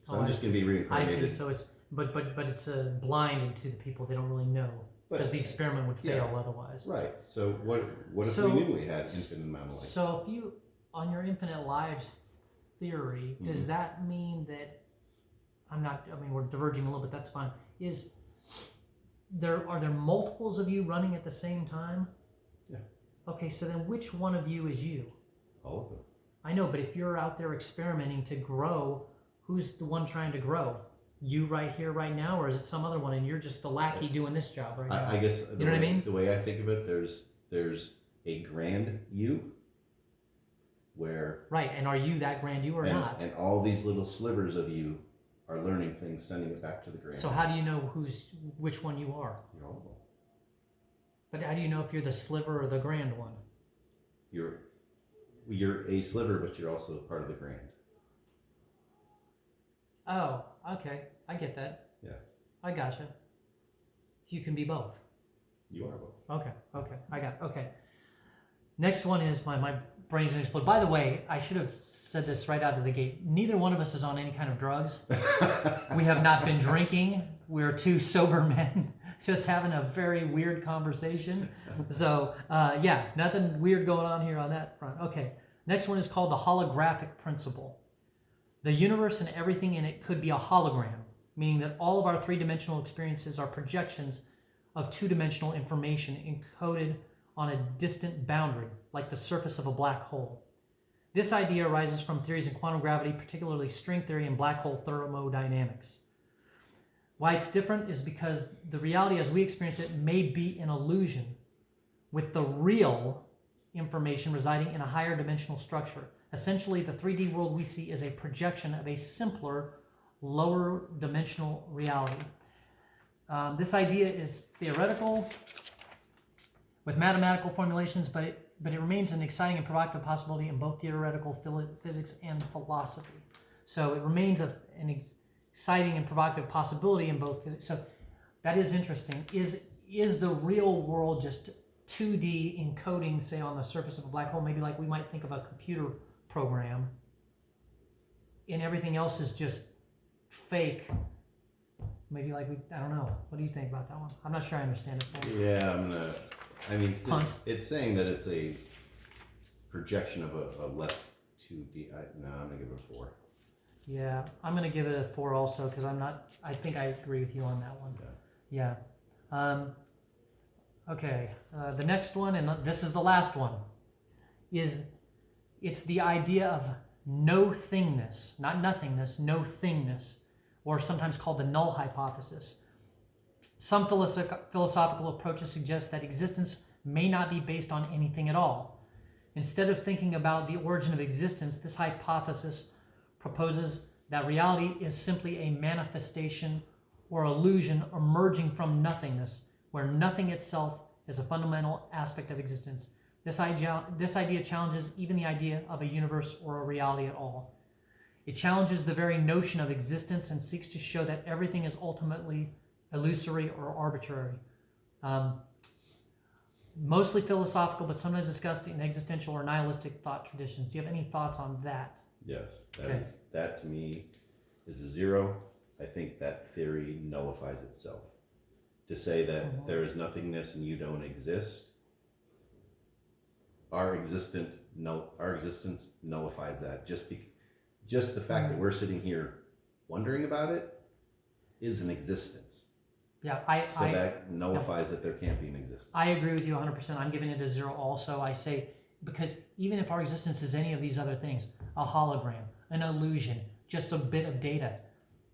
So I'm just going to be reincarnated. I see. So it's but it's blinded to the people. They don't really know, because the experiment would fail otherwise. Right. So what if we knew we had infinite amount of life? So if you, on your infinite lives theory, does that mean that we're diverging a little bit, that's fine. Are there multiples of you running at the same time? Yeah. Okay, so then which one of you is you? All of them. I know, but if you're out there experimenting to grow, who's the one trying to grow? You right here, right now, or is it some other one and you're just the lackey doing this job right now? I guess you know what I mean? The way I think of it, there's a grand you, where right, and are you that grand you or not? And all these little slivers of you are learning things, sending it back to the grand. So how do you know which one you are? You're all of them. But how do you know if you're the sliver or the grand one? You're a sliver, but you're also part of the grand. Oh, okay. I get that. Yeah. I gotcha. You can be both. You are both. Okay. I got it. Okay. Next one is my brain's gonna explode. By the way, I should have said this right out of the gate. Neither one of us is on any kind of drugs. We have not been drinking. We're two sober men just having a very weird conversation. So, nothing weird going on here on that front. Okay. Next one is called the holographic principle. The universe and everything in it could be a hologram, meaning that all of our three-dimensional experiences are projections of two-dimensional information encoded on a distant boundary, like the surface of a black hole. This idea arises from theories in quantum gravity, particularly string theory and black hole thermodynamics. Why it's different is because the reality as we experience it may be an illusion, with the real information residing in a higher dimensional structure. Essentially, the 3D world we see is a projection of a simpler, lower dimensional reality. This idea is theoretical with mathematical formulations, but it remains an exciting and provocative possibility in both theoretical physics and philosophy. So it remains an exciting and provocative possibility in both physics. So that is interesting. Is the real world just 2D encoding, say, on the surface of a black hole, maybe like we might think of a computer program, and everything else is just fake? Maybe like I don't know. What do you think about that one? I'm not sure I understand it fully. Yeah, it's saying that it's a projection of a less 2D. No, I'm gonna give it a 4. Yeah, I'm gonna give it a 4 also, because I think I agree with you on that one. Yeah. Okay, the next one, and this is the last one, it's the idea of no-thingness, not nothingness, no-thingness, or sometimes called the null hypothesis. Some philosophical approaches suggest that existence may not be based on anything at all. Instead of thinking about the origin of existence, this hypothesis proposes that reality is simply a manifestation or illusion emerging from nothingness, where nothing itself is a fundamental aspect of existence. This idea challenges even the idea of a universe or a reality at all. It challenges the very notion of existence and seeks to show that everything is ultimately illusory or arbitrary. Mostly philosophical, but sometimes discussed in existential or nihilistic thought traditions. Do you have any thoughts on that? Yes, that to me is a 0. I think that theory nullifies itself. To say that there is nothingness and you don't exist, our existence nullifies that. Just the fact that we're sitting here wondering about it is an existence. Yeah, that nullifies that there can't be an existence. I agree with you 100%. I'm giving it a 0 also. I say, because even if our existence is any of these other things, a hologram, an illusion, just a bit of data,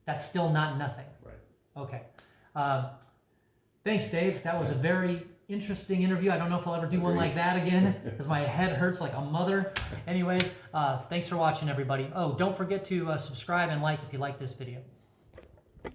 that's still not nothing. Right. Okay. Thanks, Dave. That was a very interesting interview. I don't know if I'll ever do one like that again, because my head hurts like a mother. Anyways, thanks for watching, everybody. Oh, don't forget to subscribe and like if you like this video.